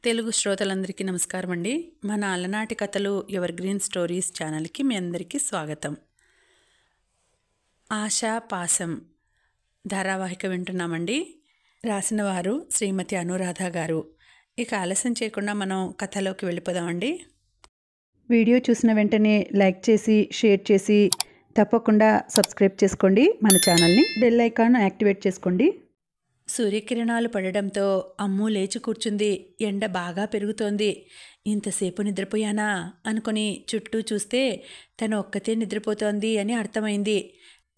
తెలుగు శ్రోతలందరికీ నమస్కారం అండి. మన అలనాటి కథలు ఎవర్ గ్రీన్ స్టోరీస్ ఛానల్కి మీ అందరికీ స్వాగతం. ఆశా పాసం ధారావాహిక వింటున్నామండి. రాసిన వారు శ్రీమతి అనురాధ గారు. ఇక ఆలస్యం చేయకుండా మనం కథలోకి వెళ్ళిపోదామండి. వీడియో చూసిన వెంటనే లైక్ చేసి షేర్ చేసి తప్పకుండా సబ్స్క్రైబ్ చేసుకోండి. మన ఛానల్ని బెల్ ఐకాన్ యాక్టివేట్ చేసుకోండి. సూర్యకిరణాలు పడడంతో అమ్ము లేచి కూర్చుంది. ఎండ బాగా పెరుగుతోంది. ఇంతసేపు నిద్రపోయానా అనుకుని చుట్టూ చూస్తే తను ఒక్కతే నిద్రపోతోంది అని అర్థమైంది.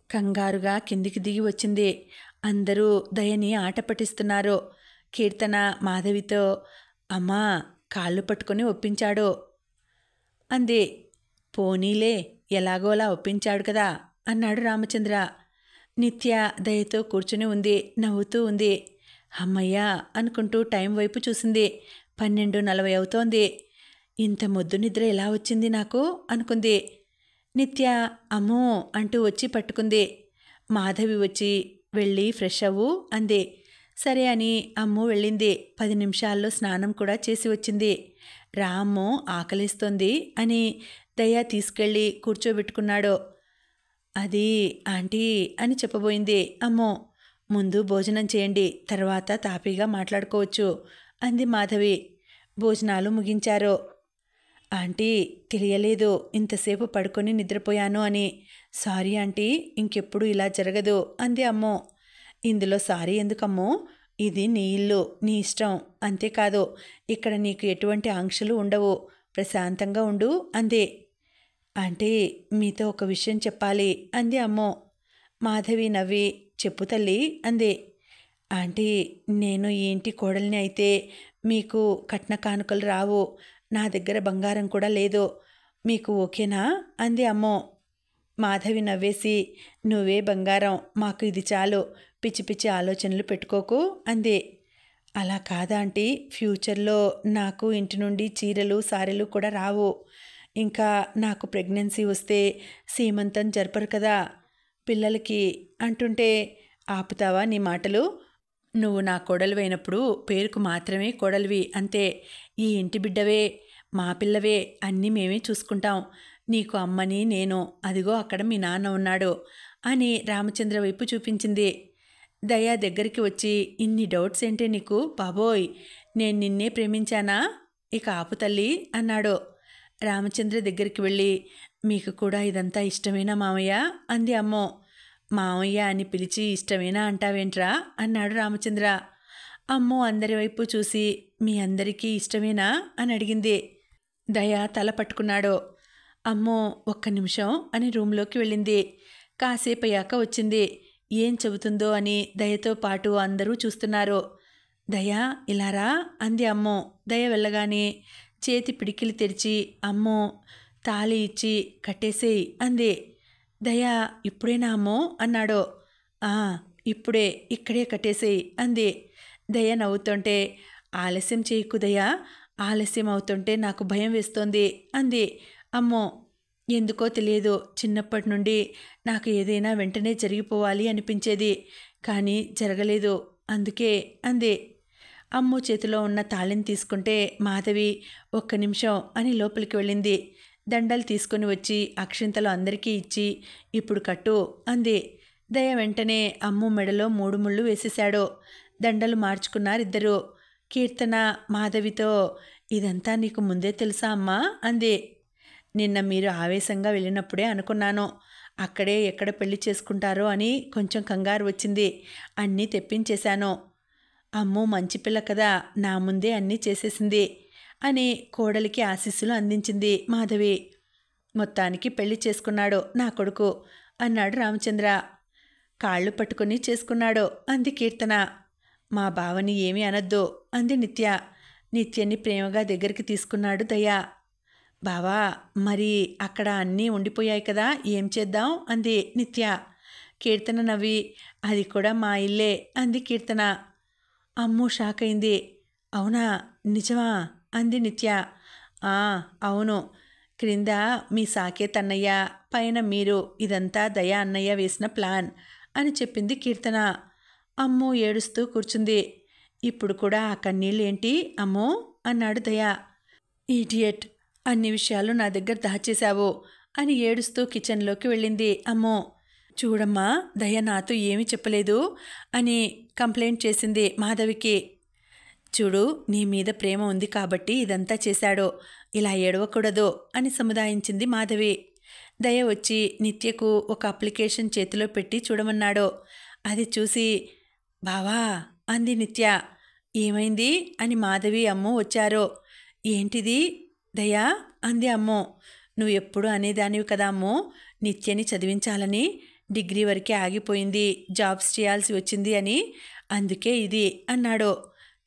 కంగారుగా కిందికి దిగి వచ్చింది. అందరూ దయని ఆట పట్టిస్తున్నారు. కీర్తన మాధవితో అమ్మా కాళ్ళు పట్టుకొని ఒప్పించాడు అంది. పోనీలే ఎలాగోలా ఒప్పించాడు కదా అన్నాడు రామచంద్ర. నిత్య దయతో కూర్చుని ఉంది, నవ్వుతూ ఉంది. అమ్మయ్యా అనుకుంటూ టైం వైపు చూసింది. 12:40 అవుతోంది. ఇంత మొద్దు నిద్ర ఎలా వచ్చింది నాకు అనుకుంది. నిత్య అమ్మో అంటూ వచ్చి పట్టుకుంది. మాధవి వచ్చి వెళ్ళి ఫ్రెష్ అవ్వు అంది. సరే అని అమ్ము వెళ్ళింది. 10 నిమిషాల్లో స్నానం కూడా చేసి వచ్చింది. రాము ఆకలిస్తోంది అని దయ తీసుకెళ్ళి కూర్చోబెట్టుకున్నాడు. అది ఆంటీ అని చెప్పబోయింది. అమ్మో ముందు భోజనం చేయండి, తర్వాత తాపీగా మాట్లాడుకోవచ్చు అంది మాధవి. భోజనాలు ముగించారు. ఆంటీ తెలియలేదు ఇంతసేపు పడుకొని నిద్రపోయాను అని. సారీ ఆంటీ, ఇంకెప్పుడు ఇలా జరగదు అంది అమ్మో. ఇందులో సారీ ఎందుకమ్మో, ఇది నీ ఇల్లు, నీ ఇష్టం. అంతేకాదు ఇక్కడ నీకు ఎటువంటి ఆంక్షలు ఉండవు, ప్రశాంతంగా ఉండు అంది. ఆంటీ మీతో ఒక విషయం చెప్పాలి అంది అమ్మో. మాధవి నవ్వి చెప్పు తల్లి అంది. ఆంటీ నేను ఈ ఇంటి కోడల్ని అయితే మీకు కట్న కానుకలు రావు, నా దగ్గర బంగారం కూడా లేదు, మీకు ఓకేనా అంది అమ్మో. మాధవి నవ్వేసి నువ్వే బంగారం, మాకు ఇది చాలు, పిచ్చి పిచ్చి ఆలోచనలు పెట్టుకోకు అంది. అలా కాదా ఆంటీ, ఫ్యూచర్లో నాకు ఇంటి నుండి చీరలు సారెలు కూడా రావు. ఇంకా నాకు ప్రెగ్నెన్సీ వస్తే సీమంతం జరపరు కదా పిల్లలకి అంటుంటే ఆపుతావా నీ మాటలు? నువ్వు నా కోడలివైనప్పుడు పేరుకు మాత్రమే కోడలివి అంతే. ఈ ఇంటి బిడ్డవే, మా పిల్లవే, అన్నీ మేమే చూసుకుంటాం. నీకు అమ్మని నేను, అదిగో అక్కడ మీ నాన్న ఉన్నాడు అని రామచంద్ర వైపు చూపించింది. దయ దగ్గరికి వచ్చి ఇన్ని డౌట్స్ ఏంటే నీకు బాబోయ్, నేను నిన్నే ప్రేమించానా, ఇక ఆపు తల్లి అన్నాడు. రామచంద్ర దగ్గరికి వెళ్ళి మీకు కూడా ఇదంతా ఇష్టమేనా మామయ్య అంది అమ్మో. మామయ్య అని పిలిచి ఇష్టమేనా అంటావేంట్రా అన్నాడు రామచంద్ర. అమ్మో అందరి వైపు చూసి మీ అందరికీ ఇష్టమేనా అని అడిగింది. దయ తల పట్టుకున్నాడు. అమ్మో ఒక్క నిమిషం అని రూమ్లోకి వెళ్ళింది. కాసేపు అయ్యాక వచ్చింది. ఏం చెబుతుందో అని దయతో పాటు అందరూ చూస్తున్నారు. దయ ఇలారా అంది అమ్మో. దయ వెళ్ళగానే చేతి పిడికిలి తెరిచి అమ్మో తాళి ఇచ్చి కట్టేసేయి అంది. దయ ఇప్పుడేనా అమ్మో అన్నాడు. ఇప్పుడే, ఇక్కడే కట్టేసేయి అంది. దయ నవ్వుతుంటే ఆలస్యం చేయకు దయ, ఆలస్యం అవుతుంటే నాకు భయం వేస్తోంది అంది. అమ్మో ఎందుకో తెలియదు, చిన్నప్పటి నుండి నాకు ఏదైనా వెంటనే జరిగిపోవాలి అనిపించేది, కానీ జరగలేదు అందుకే అంది. అమ్ము చేతిలో ఉన్న తాళిని తీసుకుంటే మాధవి ఒక్క నిమిషం అని లోపలికి వెళ్ళింది. దండలు తీసుకొని వచ్చి అక్షింతలు అందరికీ ఇచ్చి ఇప్పుడు కట్టు అంది. దయ వెంటనే అమ్ము మెడలో 3 ముళ్ళు వేసేశాడు. దండలు మార్చుకున్నారిద్దరూ. కీర్తన మాధవితో ఇదంతా నీకు ముందే తెలుసా అమ్మా అంది. నిన్న మీరు ఆవేశంగా వెళ్ళినప్పుడే అనుకున్నాను, అక్కడే ఎక్కడ పెళ్లి చేసుకుంటారో అని కొంచెం కంగారు వచ్చింది, అన్నీ తెప్పించేశాను. అమ్మో మంచి పిల్ల కదా, నా ముందే అన్నీ చేసేసింది అని కోడలికి ఆశీస్సులు అందించింది మాధవి. మొత్తానికి పెళ్లి చేసుకున్నాడు నా కొడుకు అన్నాడు రామచంద్ర. కాళ్ళు పట్టుకుని చేసుకున్నాడు అంది కీర్తన. మా బావని ఏమీ అనొద్దు అంది నిత్య. నిత్యని ప్రేమగా దగ్గరికి తీసుకున్నాడు దయ. బావా మరి అక్కడ అన్నీ ఉండిపోయాయి కదా, ఏం చేద్దాం అంది నిత్య. కీర్తన నవ్వి అది కూడా మా ఇల్లే అంది కీర్తన. అమ్ము షాక్ అయింది. అవునా నిజమా అంది నిత్య. అవును, క్రింద మీ సాకేత్ అన్నయ్య, పైన మీరు, ఇదంతా దయ అన్నయ్య వేసిన ప్లాన్ అని చెప్పింది కీర్తన. అమ్ము ఏడుస్తూ కూర్చుంది. ఇప్పుడు కూడా ఆ కన్నీళ్ళు ఏంటి అమ్మో అన్నాడు దయ. ఈడియట్, అన్ని విషయాలు నా దగ్గర దాచేశావు అని ఏడుస్తూ కిచెన్లోకి వెళ్ళింది. అమ్మో, చూడమ్మా, దయ నాతో ఏమీ చెప్పలేదు అని కంప్లైంట్ చేసింది మాధవికి. చూడు, నీ మీద ప్రేమ ఉంది కాబట్టి ఇదంతా చేశాడు, ఇలా ఏడవకూడదు అని సముదాయించింది మాధవి. దయ వచ్చి నిత్యకు ఒక అప్లికేషన్ చేతిలో పెట్టి చూడమన్నాడు. అది చూసి బావా అంది నిత్య. ఏమైంది అని మాధవి అమ్ము వచ్చారు. ఏంటిది దయా అంది అమ్ము. నువ్వు ఎప్పుడు అనేదానివి కదా అమ్ము, నిత్యని చదివించాలని, డిగ్రీ వరకే ఆగిపోయింది, జాబ్స్ చేయాల్సి వచ్చింది అని, అందుకే ఇది అన్నాడు.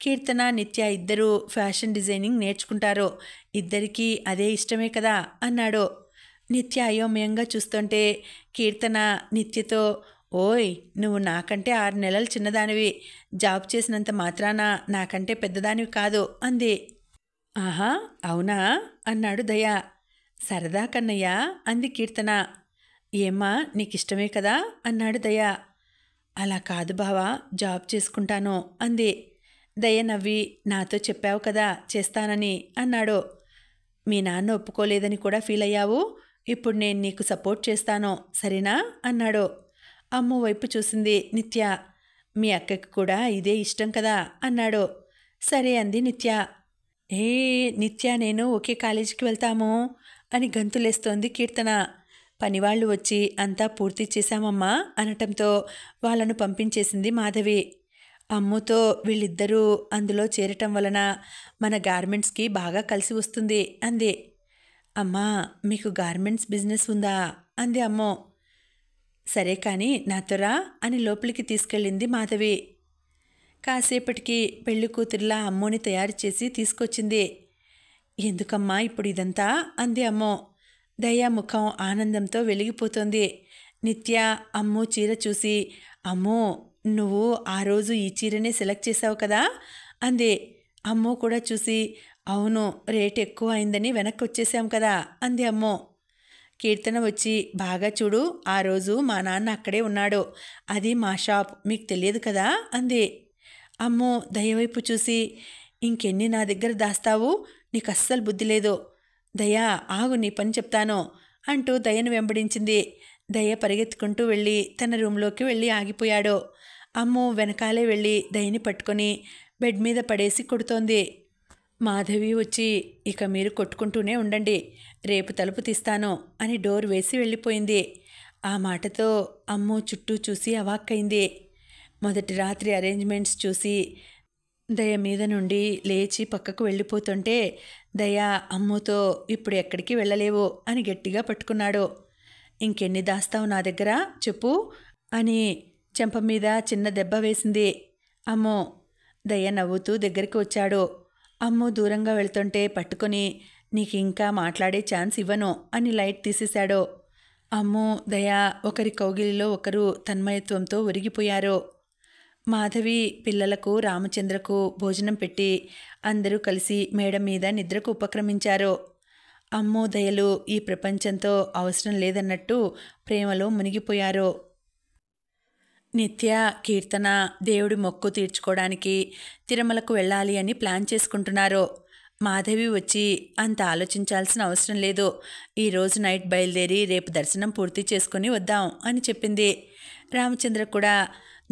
కీర్తన నిత్య ఇద్దరూ ఫ్యాషన్ డిజైనింగ్ నేర్చుకుంటారు, ఇద్దరికీ అదే ఇష్టమే కదా అన్నాడు. నిత్య అయోమయంగా చూస్తుంటే కీర్తన నిత్యతో, ఓయ్, నువ్వు నాకంటే 6 నెలలు చిన్నదానివి, జాబ్ చేసినంత మాత్రాన నాకంటే పెద్దదానివి కాదు అంది. ఆహా, అవునా అన్నాడు దయ. సరదా కన్నయ్య అంది కీర్తన. ఏమ్మా, నీకిష్టమే కదా అన్నాడు దయ. అలా కాదు బావా, జాబ్ చేసుకుంటాను అంది. దయ నవ్వి, నాతో చెప్పావు కదా చేస్తానని అన్నాడు. మీ నాన్న ఒప్పుకోలేదని కూడా ఫీల్ అయ్యావు, ఇప్పుడు నేను నీకు సపోర్ట్ చేస్తాను సరేనా అన్నాడు. అమ్ము వైపు చూసింది నిత్య. మీ అక్కకి కూడా ఇదే ఇష్టం కదా అన్నాడు. సరే అంది నిత్య. ఏ నిత్య నేను ఒకే కాలేజీకి వెళ్తాము అని గంతులేస్తోంది కీర్తన. పనివాళ్ళు వచ్చి అంతా పూర్తి చేశామమ్మా అనటంతో వాళ్ళను పంపించేసింది మాధవి. అమ్ముతో వీళ్ళిద్దరూ అందులో చేరటం వలన మన గార్మెంట్స్కి బాగా కలిసి వస్తుంది అంది. అమ్మా, మీకు గార్మెంట్స్ బిజినెస్ ఉందా అంది అమ్మో. సరే కానీ నాతోరా అని లోపలికి తీసుకెళ్ళింది మాధవి. కాసేపటికి పెళ్లి కూతురిలా అమ్మోని తయారు చేసి తీసుకొచ్చింది. ఎందుకమ్మా ఇప్పుడు ఇదంతా అంది అమ్మో. దయా ముఖం ఆనందంతో వెలిగిపోతుంది. నిత్య అమ్ము చీర చూసి, అమ్మో, నువ్వు ఆ రోజు ఈ చీరనే సెలెక్ట్ చేసావు కదా అంది. అమ్ము కూడా చూసి, అవును, రేట్ ఎక్కువ అయిందని వెనక్కి వచ్చేసాం కదా అంది అమ్మో. కీర్తన వచ్చి, బాగా చూడు, ఆ రోజు మా నాన్న అక్కడే ఉన్నాడు, అది మా షాప్, మీకు తెలియదు కదా అంది. అమ్మో దయవైపు చూసి, ఇంకెన్ని నా దగ్గర దాస్తావు, నీకు అస్సలు బుద్ధి లేదు, దయా ఆగు, నీ పని చెప్తాను అంటూ దయను వెంబడించింది. దయ పరిగెత్తుకుంటూ వెళ్ళి తన రూంలోకి వెళ్ళి ఆగిపోయాడు. అమ్ము వెనకాలే వెళ్ళి దయని పట్టుకొని బెడ్ మీద పడేసి కొడుతోంది. మాధవి వచ్చి, ఇక మీరు కొట్టుకుంటూనే ఉండండి, రేపు తలుపు తీస్తాను అని డోర్ వేసి వెళ్ళిపోయింది. ఆ మాటతో అమ్ము చుట్టూ చూసి అవాక్కైంది. మొదటి రాత్రి అరేంజ్మెంట్స్ చూసి దయ మీద నుండి లేచి పక్కకు వెళ్ళిపోతుంటే దయ అమ్ముతో, ఇప్పుడు ఎక్కడికి వెళ్ళలేవు అని గట్టిగా పట్టుకున్నాడు. ఇంకెన్ని దాస్తావు నా దగ్గర చెప్పు అని చెంప మీద చిన్న దెబ్బ వేసింది. అమ్మో. దయ నవ్వుతూ దగ్గరికి వచ్చాడు. అమ్ము దూరంగా వెళ్తుంటే పట్టుకొని, నీకు ఇంకా మాట్లాడే ఛాన్స్ ఇవ్వను అని లైట్ తీసేశాడు. అమ్ము దయ ఒకరి కౌగిలిలో ఒకరు తన్మయత్వంతో ఒరిగిపోయారు. మాధవి పిల్లలకు రామచంద్రకు భోజనం పెట్టి అందరూ కలిసి మేడ మీద నిద్రకు ఉపక్రమించారు. అమ్ము దయలు ఈ ప్రపంచంతో అవసరం లేదన్నట్టు ప్రేమలో మునిగిపోయారు. నిత్య కీర్తన దేవుడి మొక్కు తీర్చుకోవడానికి తిరుమలకు వెళ్ళాలి అని ప్లాన్ చేసుకుంటున్నారు. మాధవి వచ్చి, అంత ఆలోచించాల్సిన అవసరం లేదు, ఈరోజు నైట్ బయలుదేరి రేపు దర్శనం పూర్తి చేసుకుని వద్దాం అని చెప్పింది. రామచంద్ర కూడా,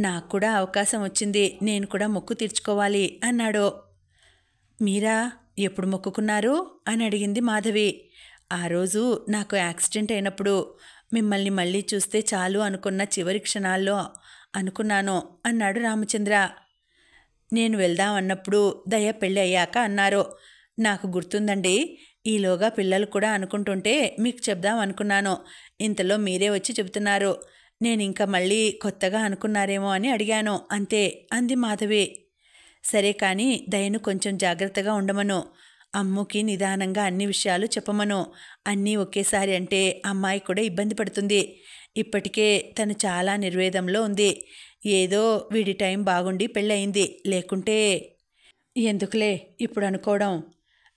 నాకు కూడా అవకాశం వచ్చింది, నేను కూడా మొక్కు తీర్చుకోవాలి అన్నాడు. మీరా ఎప్పుడు మొక్కుకున్నారు అని అడిగింది మాధవి. ఆ రోజు నాకు యాక్సిడెంట్ అయినప్పుడు, మిమ్మల్ని మళ్ళీ చూస్తే చాలు అనుకున్న చివరి క్షణాల్లో అనుకున్నాను అన్నాడు రామచంద్ర. నేను వెళ్దాం అన్నప్పుడు దయ పెళ్ళి అయ్యాక అన్నారు. నాకు గుర్తుందండి, ఈలోగా పిల్లలు కూడా అనుకుంటుంటే మీకు చెప్దాం అనుకున్నాను, ఇంతలో మీరే వచ్చి చెబుతున్నారు. నేను ఇంకా మళ్ళీ కొత్తగా అనుకున్నారేమో అని అడిగాను అంతే అంది మాధవి. సరే కానీ దయను కొంచెం జాగ్రత్తగా ఉండమను, అమ్ముకి నిదానంగా అన్ని విషయాలు చెప్పమను, అన్నీ ఒకేసారి అంటే అమ్మాయి కూడా ఇబ్బంది పడుతుంది, ఇప్పటికే తను చాలా నిర్వేదంలో ఉంది, ఏదో వీడి టైం బాగుండి పెళ్ళయింది, లేకుంటే ఎందుకులే ఇప్పుడు అనుకోవడం,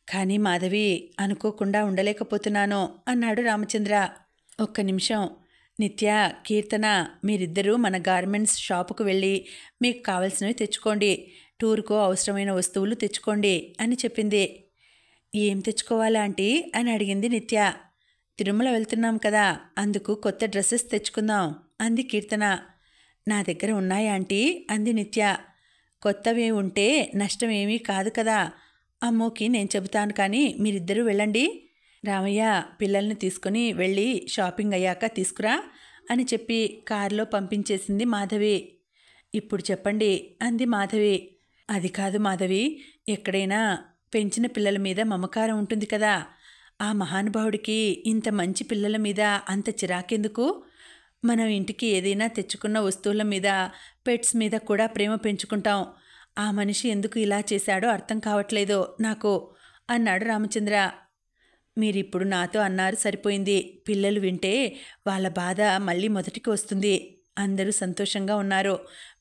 కానీ మాధవి అనుకోకుండా ఉండలేకపోతున్నాను అన్నాడు రామచంద్ర. ఒక్క నిమిషం, నిత్య కీర్తన మీరిద్దరూ మన గార్మెంట్స్ షాపుకు వెళ్ళి మీకు కావలసినవి తెచ్చుకోండి, టూర్కు అవసరమైన వస్తువులు తెచ్చుకోండి అని చెప్పింది. ఏం తెచ్చుకోవాలా ఆంటీ అని అడిగింది నిత్య. తిరుమల వెళ్తున్నాం కదా, అందుకు కొత్త డ్రెస్సెస్ తెచ్చుకుందాం అంది కీర్తన. నా దగ్గర ఉన్నాయా ఆంటీ అంది నిత్య. కొత్తవి ఉంటే నష్టం ఏమీ కాదు కదా. అమ్మోకి నేను చెబుతాను కానీ మీరిద్దరూ వెళ్ళండి. రామయ్య పిల్లల్ని తీసుకుని వెళ్ళి షాపింగ్ అయ్యాక తీసుకురా అని చెప్పి కారులో పంపించేసింది మాధవి. ఇప్పుడు చెప్పండి అంది మాధవి. అది కాదు మాధవి, ఎక్కడైనా పెంచిన పిల్లల మీద మమకారం ఉంటుంది కదా. ఆ మహానుభావుడికి ఇంత మంచి పిల్లల మీద అంత చిరాకెందుకు? మనం ఇంటికి ఏదైనా తెచ్చుకున్న వస్తువుల మీద, పెట్స్ మీద కూడా ప్రేమ పెంచుకుంటాం. ఆ మనిషి ఎందుకు ఇలా చేశాడో అర్థం కావట్లేదు నాకు అన్నాడు రామచంద్ర. మీరిప్పుడు నాతో అన్నారు సరిపోయింది. పిల్లలు వింటే వాళ్ళ బాధ మళ్ళీ మొదటికి వస్తుంది. అందరూ సంతోషంగా ఉన్నారు,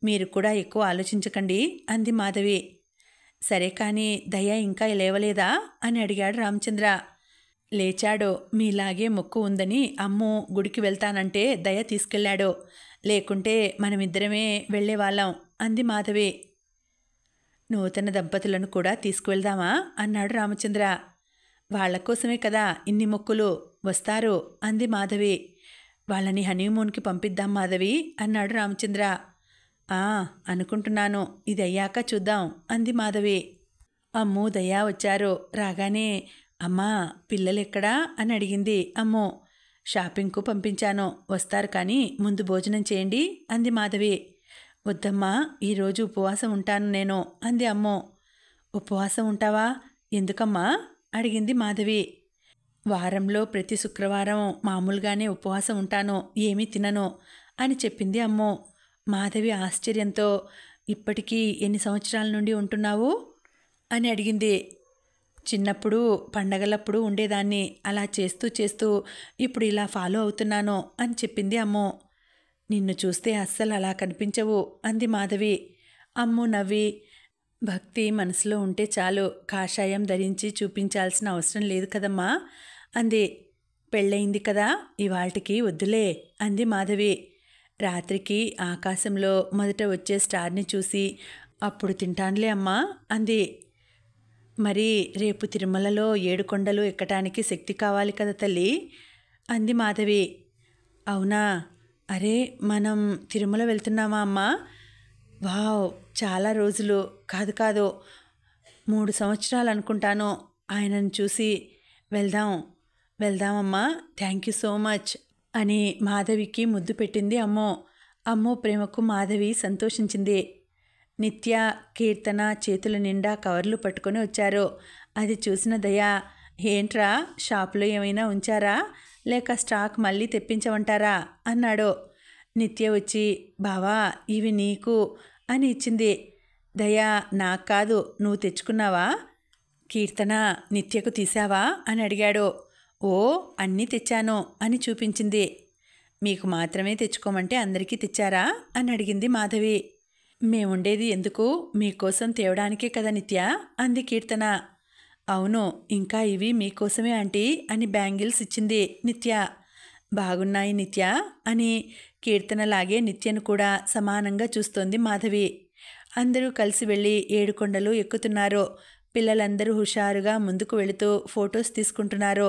మీరు కూడా ఎక్కువ ఆలోచించకండి అంది మాధవి. సరే కానీ దయ ఇంకా లేవలేదా అని అడిగాడు రామచంద్ర. లేచాడో, మీలాగే మొక్కు ఉందని అమ్ము గుడికి వెళ్తానంటే దయ తీసుకెళ్లాడో, లేకుంటే మనమిద్దరమే వెళ్ళేవాళ్ళం అంది మాధవి. నూతన దంపతులను కూడా తీసుకువెళ్దామా అన్నాడు రామచంద్ర. వాళ్ల కోసమే కదా ఇన్ని మొక్కులు, వస్తారు అంది మాధవి. వాళ్ళని హనీమూన్కి పంపిద్దాం మాధవి అన్నాడు రామచంద్ర. అనుకుంటున్నాను, ఇది అయ్యాక చూద్దాం అంది మాధవి. అమ్ము దయా వచ్చారు. రాగానే అమ్మా పిల్లలెక్కడా అని అడిగింది అమ్ము. షాపింగ్కు పంపించాను, వస్తారు కానీ ముందు భోజనం చేయండి అంది మాధవి. వద్దమ్మా, ఈరోజు ఉపవాసం ఉంటాను నేను అంది అమ్ము. ఉపవాసం ఉంటావా? ఎందుకమ్మా అడిగింది మాధవి. వారంలో ప్రతి శుక్రవారం మామూలుగానే ఉపవాసం ఉంటాను, ఏమీ తినను అని చెప్పింది అమ్ము. మాధవి ఆశ్చర్యంతో, ఇప్పటికీ ఎన్ని సంవత్సరాల నుండి ఉంటున్నావు అని అడిగింది. చిన్నప్పుడు పండగలప్పుడు ఉండేదాన్ని, అలా చేస్తూ చేస్తూ ఇప్పుడు ఇలా ఫాలో అవుతున్నాను అని చెప్పింది అమ్ము. నిన్ను చూస్తే అస్సలు అలా కనిపించవు అంది మాధవి. అమ్ము నవ్వి, భక్తి మనసులో ఉంటే చాలు, కాషాయం ధరించి చూపించాల్సిన అవసరం లేదు కదమ్మా అంది. పెళ్ళయింది కదా, ఇవాళ్టికి వద్దులే అంది మాధవి. రాత్రికి ఆకాశంలో మొదట వచ్చే స్టార్ని చూసి అప్పుడు తింటానులే అమ్మా అంది. మరి రేపు తిరుమలలో 7 కొండలు ఎక్కటానికి శక్తి కావాలి కదా తల్లి అంది మాధవి. అవునా, అరే మనం తిరుమల వెళ్తున్నామా అమ్మా? వావ్, చాలా రోజులు కాదు 3 సంవత్సరాలు అనుకుంటాను ఆయనను చూసి. వెళ్దామమ్మా, థ్యాంక్ యూ సో మచ్ అని మాధవికి ముద్దు పెట్టింది అమ్మో. అమ్మో ప్రేమకు మాధవి సంతోషించింది. నిత్య, కీర్తన చేతుల నిండా కవర్లు పట్టుకొని వచ్చారు. అది చూసిన దయ, ఏంట్రా షాపులో ఏమైనా ఉంచారా, లేక స్టాక్ మళ్ళీ తెప్పించమంటారా అన్నాడు. నిత్య వచ్చి, బావా ఇవి నీకు అని ఇచ్చింది. దయ, నాకు కాదు, నువ్వు తెచ్చుకున్నావా? కీర్తన, నిత్యకు తీసావా అని అడిగాడు. ఓ, అన్నీ తెచ్చాను అని చూపించింది. మీకు మాత్రమే తెచ్చుకోమంటే అందరికీ తెచ్చారా అని అడిగింది మాధవి. మేముండేది ఎందుకు, మీకోసం తేవడానికే కదా నిత్య అంది కీర్తన. అవును, ఇంకా ఇవి మీకోసమే ఆంటీ అని బ్యాంగిల్స్ ఇచ్చింది నిత్య. బాగున్నాయి నిత్య అని కీర్తనలాగే నిత్యను కూడా సమానంగా చూస్తోంది మాధవి. అందరూ కలిసి వెళ్ళి 7 కొండలు ఎక్కుతున్నారు. పిల్లలందరూ హుషారుగా ముందుకు వెళుతూ ఫొటోస్ తీసుకుంటున్నారు.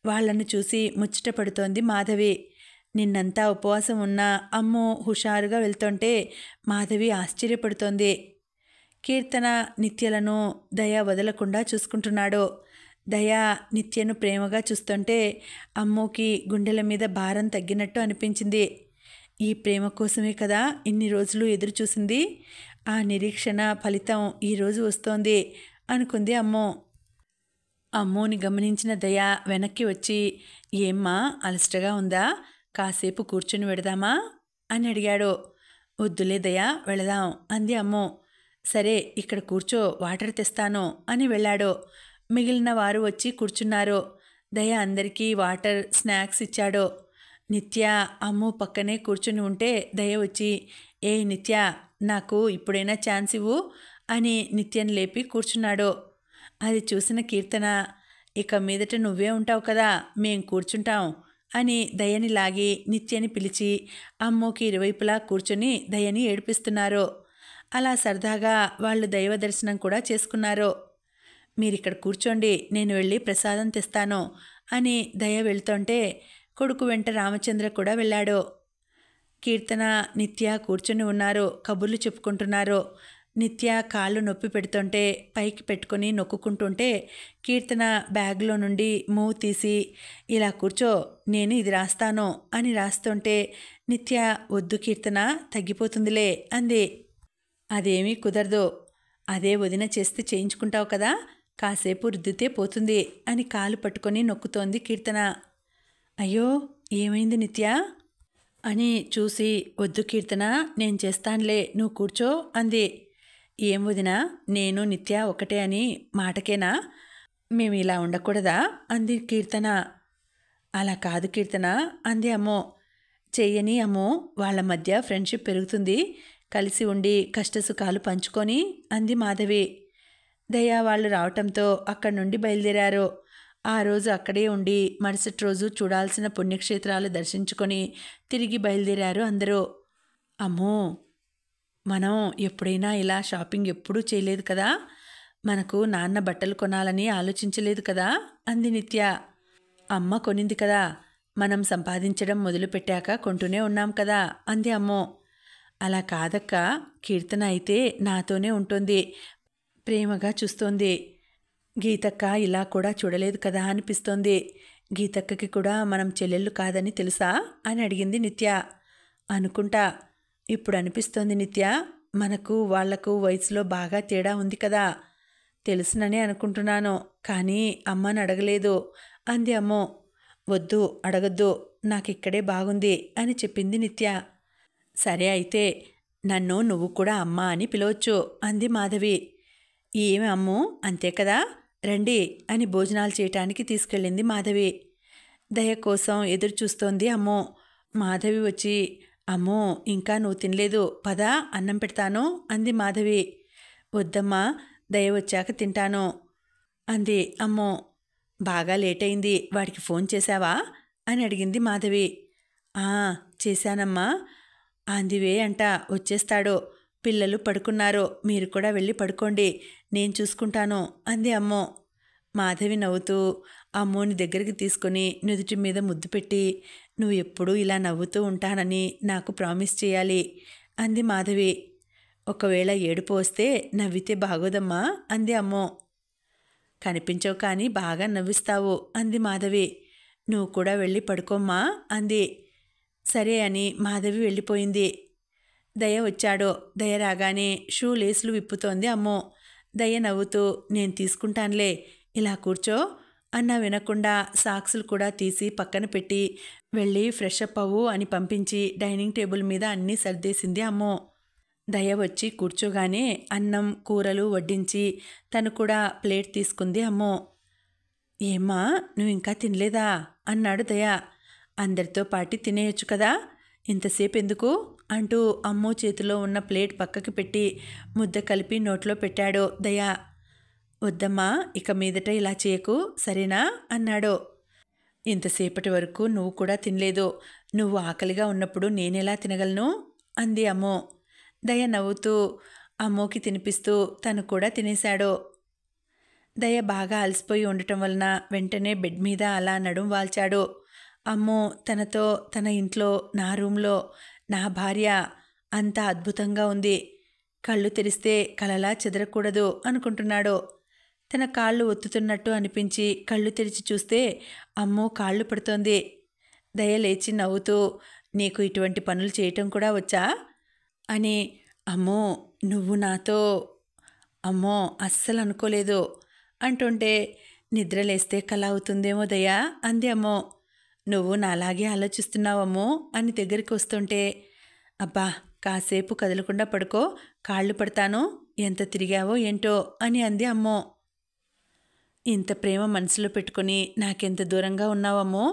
వాళ్లను చూసి ముచ్చట పడుతోంది మాధవి. నిన్నంతా ఉపవాసం ఉన్న అమ్ము హుషారుగా వెళ్తుంటే మాధవి ఆశ్చర్యపడుతోంది. కీర్తన నిత్యలను దయ వదలకుండా చూసుకుంటున్నాడు. దయ నిత్యను ప్రేమగా చూస్తుంటే అమ్ముకి గుండెల మీద భారం తగ్గినట్టు అనిపించింది. ఈ ప్రేమ కోసమే కదా ఇన్ని రోజులు ఎదురు చూసింది. ఆ నిరీక్షణ ఫలితం ఈరోజు వస్తోంది అనుకుంది అమ్ము. అమ్ముని గమనించిన దయ వెనక్కి వచ్చి, ఏమ్మా అలసటగా ఉందా, కాసేపు కూర్చుని వెడదామా అని అడిగాడు. వద్దులే దయ, వెళదాం అంది అమ్ము. సరే ఇక్కడ కూర్చో, వాటర్ తెస్తాను అని వెళ్ళాడు. మిగిలిన వారు వచ్చి కూర్చున్నారు. దయ అందరికీ వాటర్, స్నాక్స్ ఇచ్చాడు. నిత్య అమ్ము పక్కనే కూర్చుని ఉంటే దయ వచ్చి, ఏ నిత్య, నాకు ఇప్పుడైనా ఛాన్స్ ఇవ్వు అని నిత్యను లేపి కూర్చున్నాడు. అది చూసిన కీర్తన, ఇక మీదట నువ్వే ఉంటావు కదా, మేం కూర్చుంటాం అని దయని లాగి నిత్యని పిలిచి అమ్ముకి ఇరువైపులా కూర్చొని దయని ఏడిపిస్తున్నారు. అలా సరదాగా వాళ్ళు దైవ దర్శనం కూడా చేసుకున్నారు. మీరిక్కడ కూర్చోండి, నేను వెళ్ళి ప్రసాదం తెస్తాను అని దయ వెళ్తుంటే కొడుకు వెంట రామచంద్ర కూడా వెళ్ళాడు. కీర్తన, నిత్య కూర్చొని ఉన్నారు, కబుర్లు చెప్పుకుంటున్నారు. నిత్య కాళ్ళు నొప్పి పెడుతుంటే పైకి పెట్టుకొని నొక్కుంటుంటే కీర్తన బ్యాగ్లో నుండి మూవ్ తీసి, ఇలా కూర్చో, నేను ఇది రాస్తాను అని రాస్తుంటే నిత్య, వద్దు కీర్తన, తగ్గిపోతుందిలే అంది. అదేమీ కుదరదు, అదే వదిన చేస్తే చేయించుకుంటావు కదా, కాసేపు రుద్దితే పోతుంది అని కాలు పట్టుకొని నొక్కుతోంది కీర్తన. అయ్యో, ఏమైంది నిత్య అని చూసి, వద్దు కీర్తన, నేను చేస్తానులే, నువ్వు కూర్చో అంది. ఏం వదినా, నేను నిత్య ఒకటే అని మాటకేనా, మేము ఇలా ఉండకూడదా అంది కీర్తన. అలా కాదు కీర్తన అంది అమ్మో. చెయ్యని అమ్మో, వాళ్ళ మధ్య ఫ్రెండ్షిప్ పెరుగుతుంది, కలిసి ఉండి కష్టసుఖాలు పంచుకొని అంది మాధవి. దయ వాళ్ళు రావటంతో అక్కడి నుండి బయలుదేరారు. ఆ రోజు అక్కడే ఉండి మరుసటి రోజు చూడాల్సిన పుణ్యక్షేత్రాలు దర్శించుకొని తిరిగి బయలుదేరారు అందరూ. అమ్మో, మనం ఎప్పుడైనా ఇలా షాపింగ్ ఎప్పుడూ చేయలేదు కదా, మనకు నాన్న బట్టలు కొనాలని ఆలోచించలేదు కదా అంది నిత్య. అమ్మ కొనింది కదా, మనం సంపాదించడం మొదలుపెట్టాక కొంటూనే ఉన్నాం కదా అంది అమ్మో. అలా కాదక్క, కీర్తన అయితే నాతోనే ఉంటుంది, ప్రేమగా చూస్తోంది. గీతక్క ఇలా కూడా చూడలేదు కదా అనిపిస్తోంది. గీతక్కకి కూడా మనం చెల్లెళ్ళు కాదని తెలుసా అని అడిగింది నిత్య. అనుకుంటా, ఇప్పుడు అనిపిస్తోంది నిత్య, మనకు వాళ్లకు వయసులో బాగా తేడా ఉంది కదా, తెలుసుననే అనుకుంటున్నాను, కానీ అమ్మని అడగలేదు అంది అమ్మో. వద్దు, అడగద్దు, నాకిక్కడే బాగుంది అని చెప్పింది నిత్య. సరే అయితే నన్ను నువ్వు కూడా అమ్మ అని పిలవచ్చు అంది మాధవి. ఏమి అమ్ము, అంతే కదా, రండి అని భోజనాలు చేయటానికి తీసుకెళ్ళింది మాధవి. దయ కోసం ఎదురు చూస్తోంది అమ్మో. మాధవి వచ్చి, అమ్మో ఇంకా నువ్వు తినలేదు, పదా అన్నం పెడతాను అంది మాధవి. వద్దమ్మా, దయ వచ్చాక తింటాను అంది అమ్మో. బాగా లేట్ అయింది, వాడికి ఫోన్ చేశావా అని అడిగింది మాధవి. చేశానమ్మా, అందివే అంట, వచ్చేస్తాడు, పిల్లలు పడుకున్నారు, మీరు కూడా వెళ్ళి పడుకోండి, నేను చూసుకుంటాను అంది అమ్మో. మాధవి నవ్వుతూ అమ్మోని దగ్గరికి తీసుకొని నుదుటి మీద ముద్దు పెట్టి, నువ్వు ఎప్పుడూ ఇలా నవ్వుతూ ఉంటానని నాకు ప్రామిస్ చేయాలి అంది మాధవి. ఒకవేళ ఏడుపు వస్తే నవ్వితే బాగోదమ్మా అంది అమ్మో. కనిపించవు కానీ బాగా నవ్విస్తావు అంది మాధవి. నువ్వు కూడా వెళ్ళి పడుకోమ్మా అంది. సరే అని మాధవి వెళ్ళిపోయింది. దయ వచ్చాడు. దయ రాగానే షూ లేసులు విప్పుతోంది అమ్మో. దయ నవ్వుతూ, నేను తీసుకుంటానులే, ఇలా కూర్చో అన్నా వినకుండా సాక్సులు కూడా తీసి పక్కన పెట్టి వెళ్ళి ఫ్రెష్ అప్ అవ్వు అని పంపించి డైనింగ్ టేబుల్ మీద అన్నీ సర్దేసింది అమ్మో. దయ వచ్చి కూర్చోగానే అన్నం కూరలు వడ్డించి తను కూడా ప్లేట్ తీసుకుంది అమ్మో. ఏమ్మా, నువ్వు ఇంకా తినలేదా అన్నాడు దయ. అందరితో పాటు తినేయొచ్చు కదా, ఇంతసేపు ఎందుకు అంటూ అమ్మో చేతిలో ఉన్న ప్లేట్ పక్కకి పెట్టి ముద్ద కలిపి నోట్లో పెట్టాడు దయ. వద్దమ్మా, ఇక మీదట ఇలా చేయకు, సరేనా అన్నాడు. ఇంతసేపటి వరకు నువ్వు కూడా తినలేదు, నువ్వు ఆకలిగా ఉన్నప్పుడు నేనెలా తినగలను అంది అమ్మో. దయ నవ్వుతూ అమ్మోకి తినిపిస్తూ తను కూడా తినేశాడు. దయ బాగా అలసిపోయి ఉండటం వలన వెంటనే బెడ్ మీద అలా నడుం వాల్చాడు. అమ్మో తనతో తన ఇంట్లో, నా రూమ్లో, నా భార్య అంత అద్భుతంగా ఉంది, కళ్ళు తెరిస్తే కలలా చెదరకూడదు అనుకుంటున్నాడు. తన కాళ్ళు ఒత్తుతున్నట్టు అనిపించి కళ్ళు తెరిచి చూస్తే అమ్మో కాళ్ళు పడుతోంది. దయ లేచి నవ్వుతూ, నీకు ఇటువంటి పనులు చేయటం కూడా వచ్చా అని. అమ్మో నువ్వు నాతో, అమ్మో అస్సలు అనుకోలేదు అంటుంటే, నిద్రలేస్తే కల అవుతుందేమో దయా అంది అమ్మో. నువ్వు నాలాగే ఆలోచిస్తున్నావమ్మో అని దగ్గరికి వస్తుంటే, అబ్బా కాసేపు కదలకుండా పడుకో, కాళ్ళు పడతాను, ఎంత తిరిగావో ఏంటో అని అంది అమ్మో. ఇంత ప్రేమ మనసులో పెట్టుకుని నాకెంత దూరంగా ఉన్నావమ్మో,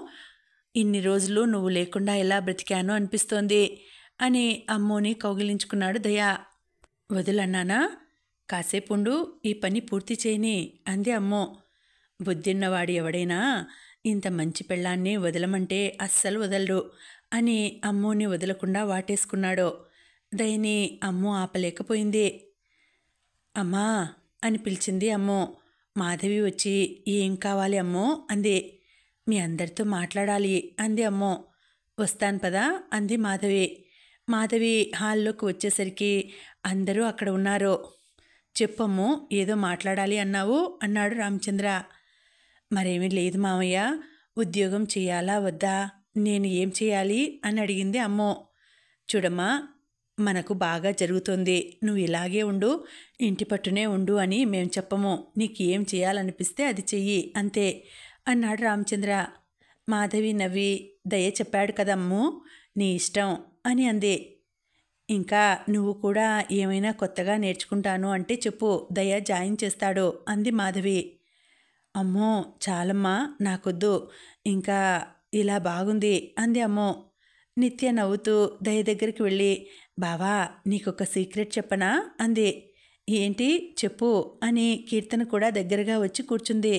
ఇన్ని రోజులు నువ్వు లేకుండా ఎలా బ్రతికానో అనిపిస్తోంది అని అమ్మోని కౌగిలించుకున్నాడు దయా. వదులన్నానా, కాసేపుండు, ఈ పని పూర్తి చేయని అంది అమ్మో. బుద్ధిన్నవాడు ఎవడైనా ఇంత మంచి పెళ్ళాన్ని వదలమంటే అస్సలు వదలరు అని అమ్మోని వదలకుండా వాటేసుకున్నాడు. దయని అమ్ము ఆపలేకపోయింది. అమ్మా అని పిలిచింది అమ్ము. మాధవి వచ్చి ఏం కావాలి అమ్మో అంది. మీ అందరితో మాట్లాడాలి అంది అమ్ము. వస్తాను పదా అంది మాధవి. మాధవి హాల్లోకి వచ్చేసరికి అందరూ అక్కడ ఉన్నారు. చెప్పమ్ము, ఏదో మాట్లాడాలి అన్నావు అన్నాడు రామచంద్ర. మరేమీ లేదు మామయ్య, ఉద్యోగం చేయాలా వద్దా, నేను ఏం చేయాలి అని అడిగింది అమ్మో. చూడమ్మా, మనకు బాగా జరుగుతుంది, నువ్వు ఇలాగే ఉండు, ఇంటి పట్టునే ఉండు అని మేము చెప్పము. నీకు ఏం చేయాలనిపిస్తే అది చెయ్యి అంతే అన్నాడు రామచంద్ర. మాధవి నవ్వి, దయ చెప్పాడు కదమ్ము, నీ ఇష్టం అని అంది. ఇంకా నువ్వు కూడా ఏమైనా కొత్తగా నేర్చుకుంటాను అంటే చెప్పు, దయ జాయిన్ చేస్తాడు అంది మాధవి. అమ్మో చాలమ్మా, నాకొద్దు, ఇంకా ఇలా బాగుంది అంది అమ్మో. నిత్య నవ్వుతూ దయ దగ్గరికి వెళ్ళి, బావా నీకొక సీక్రెట్ చెప్పనా అంది. ఏంటి చెప్పు అని కీర్తన కూడా దగ్గరగా వచ్చి కూర్చుంది.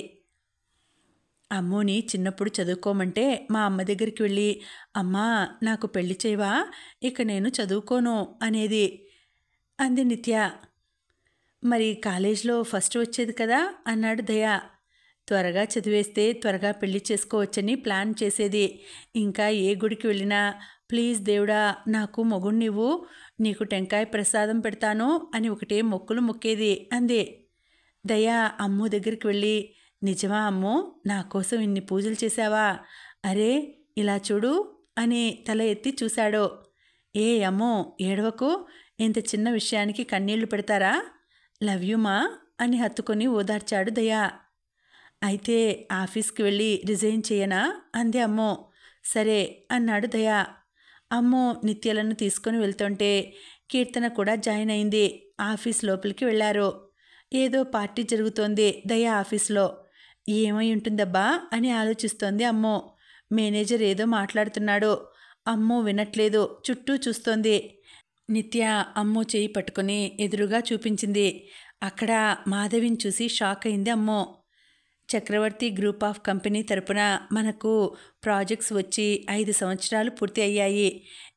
అమ్మోని చిన్నప్పుడు చదువుకోమంటే మా అమ్మ దగ్గరికి వెళ్ళి, అమ్మా నాకు పెళ్లి చేయవా, ఇక నేను చదువుకోను అనేది అంది నిత్య. మరి కాలేజీలో ఫస్ట్ వచ్చేది కదా అన్నాడు దయ. త్వరగా చదివేస్తే త్వరగా పెళ్లి చేసుకోవచ్చని ప్లాన్ చేసేది. ఇంకా ఏ గుడికి వెళ్ళినా ప్లీజ్ దేవుడా నాకు మొగుణ్ణివ్వు, నీకు టెంకాయ ప్రసాదం పెడతాను అని ఒకటే మొక్కులు మొక్కేది అంది. దయ అమ్ము దగ్గరికి వెళ్ళి, నిజమా అమ్ము, నా కోసం ఇన్ని పూజలు చేశావా, అరే ఇలా చూడు అని తల ఎత్తి చూశాడు. ఏ అమ్మో ఏడవకు, ఇంత చిన్న విషయానికి కన్నీళ్లు పెడతారా, లవ్ యూ మా అని హత్తుకొని ఓదార్చాడు దయ. అయితే ఆఫీస్కి వెళ్ళి రిజైన్ చేయనా అంది అమ్మో. సరే అన్నాడు దయ. అమ్మో నిత్యలను తీసుకొని వెళ్తుంటే కీర్తన కూడా జాయిన్ అయింది. ఆఫీస్ లోపలికి వెళ్ళారు. ఏదో పార్టీ జరుగుతోంది దయ ఆఫీస్లో. ఏమై ఉంటుందబ్బా అని ఆలోచిస్తోంది అమ్మో. మేనేజర్ ఏదో మాట్లాడుతున్నాడు. అమ్మో వినట్లేదు, చుట్టూ చూస్తోంది. నిత్య అమ్మో చేయి పట్టుకుని ఎదురుగా చూపించింది. అక్కడ మాధవిని చూసి షాక్ అయింది అమ్మో. చక్రవర్తి గ్రూప్ ఆఫ్ కంపెనీ తరపున మనకు ప్రాజెక్ట్స్ వచ్చి 5 సంవత్సరాలు పూర్తి అయ్యాయి.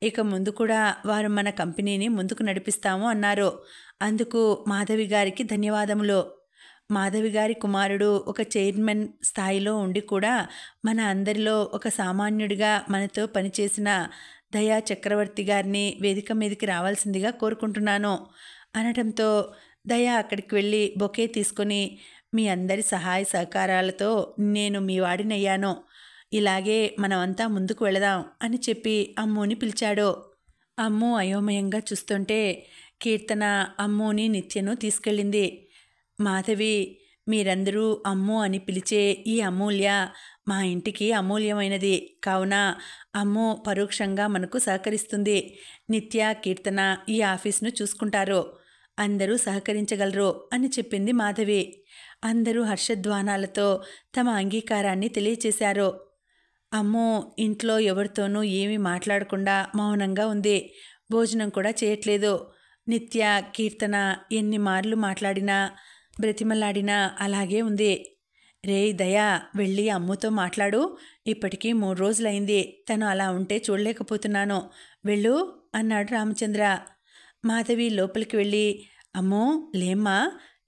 ఇక ముందు కూడా వారు మన కంపెనీని ముందుకు నడిపిస్తాము అన్నారు. అందుకు మాధవి గారికి ధన్యవాదములు. మాధవి గారి కుమారుడు ఒక చైర్మన్ స్థాయిలో ఉండి కూడా మన అందరిలో ఒక సామాన్యుడిగా మనతో పనిచేసిన దయా చక్రవర్తి గారిని వేదిక మీదకి రావాల్సిందిగా కోరుకుంటున్నాను అనడంతో దయ అక్కడికి వెళ్ళి బొకే తీసుకొని, మీ అందరి సహాయ సహకారాలతో నేను మీ వాడినయ్యాను, ఇలాగే మనమంతా ముందుకు వెళదాం అని చెప్పి అమ్ముని పిలిచాడు. అమ్ము అయోమయంగా చూస్తుంటే కీర్తన అమ్ముని నిత్యను తీసుకెళ్ళింది. మాధవి, మీరందరూ అమ్ము అని పిలిచే ఈ అమూల్య మా ఇంటికి అమూల్యమైనది, కావున అమ్ము పరోక్షంగా మనకు సహకరిస్తుంది. నిత్య కీర్తన ఈ ఆఫీస్ను చూసుకుంటారు, అందరూ సహకరించగలరు అని చెప్పింది మాధవి. అందరూ హర్షధ్వానాలతో తమ అంగీకారాన్ని తెలియచేశారు. అమ్ము ఇంట్లో ఎవరితోనూ ఏమీ మాట్లాడకుండా మౌనంగా ఉంది. భోజనం కూడా చేయట్లేదు. నిత్య కీర్తన ఎన్ని మార్లు మాట్లాడినా బ్రతిమలాడినా అలాగే ఉంది. రేయ్ దయా, వెళ్ళి అమ్ముతో మాట్లాడు, ఇప్పటికీ 3 రోజులైంది, తను అలా ఉంటే చూడలేకపోతున్నాను, వెళ్ళు అన్నాడు రామచంద్ర. మాధవి లోపలికి వెళ్ళి, అమ్మో లేమ్మా,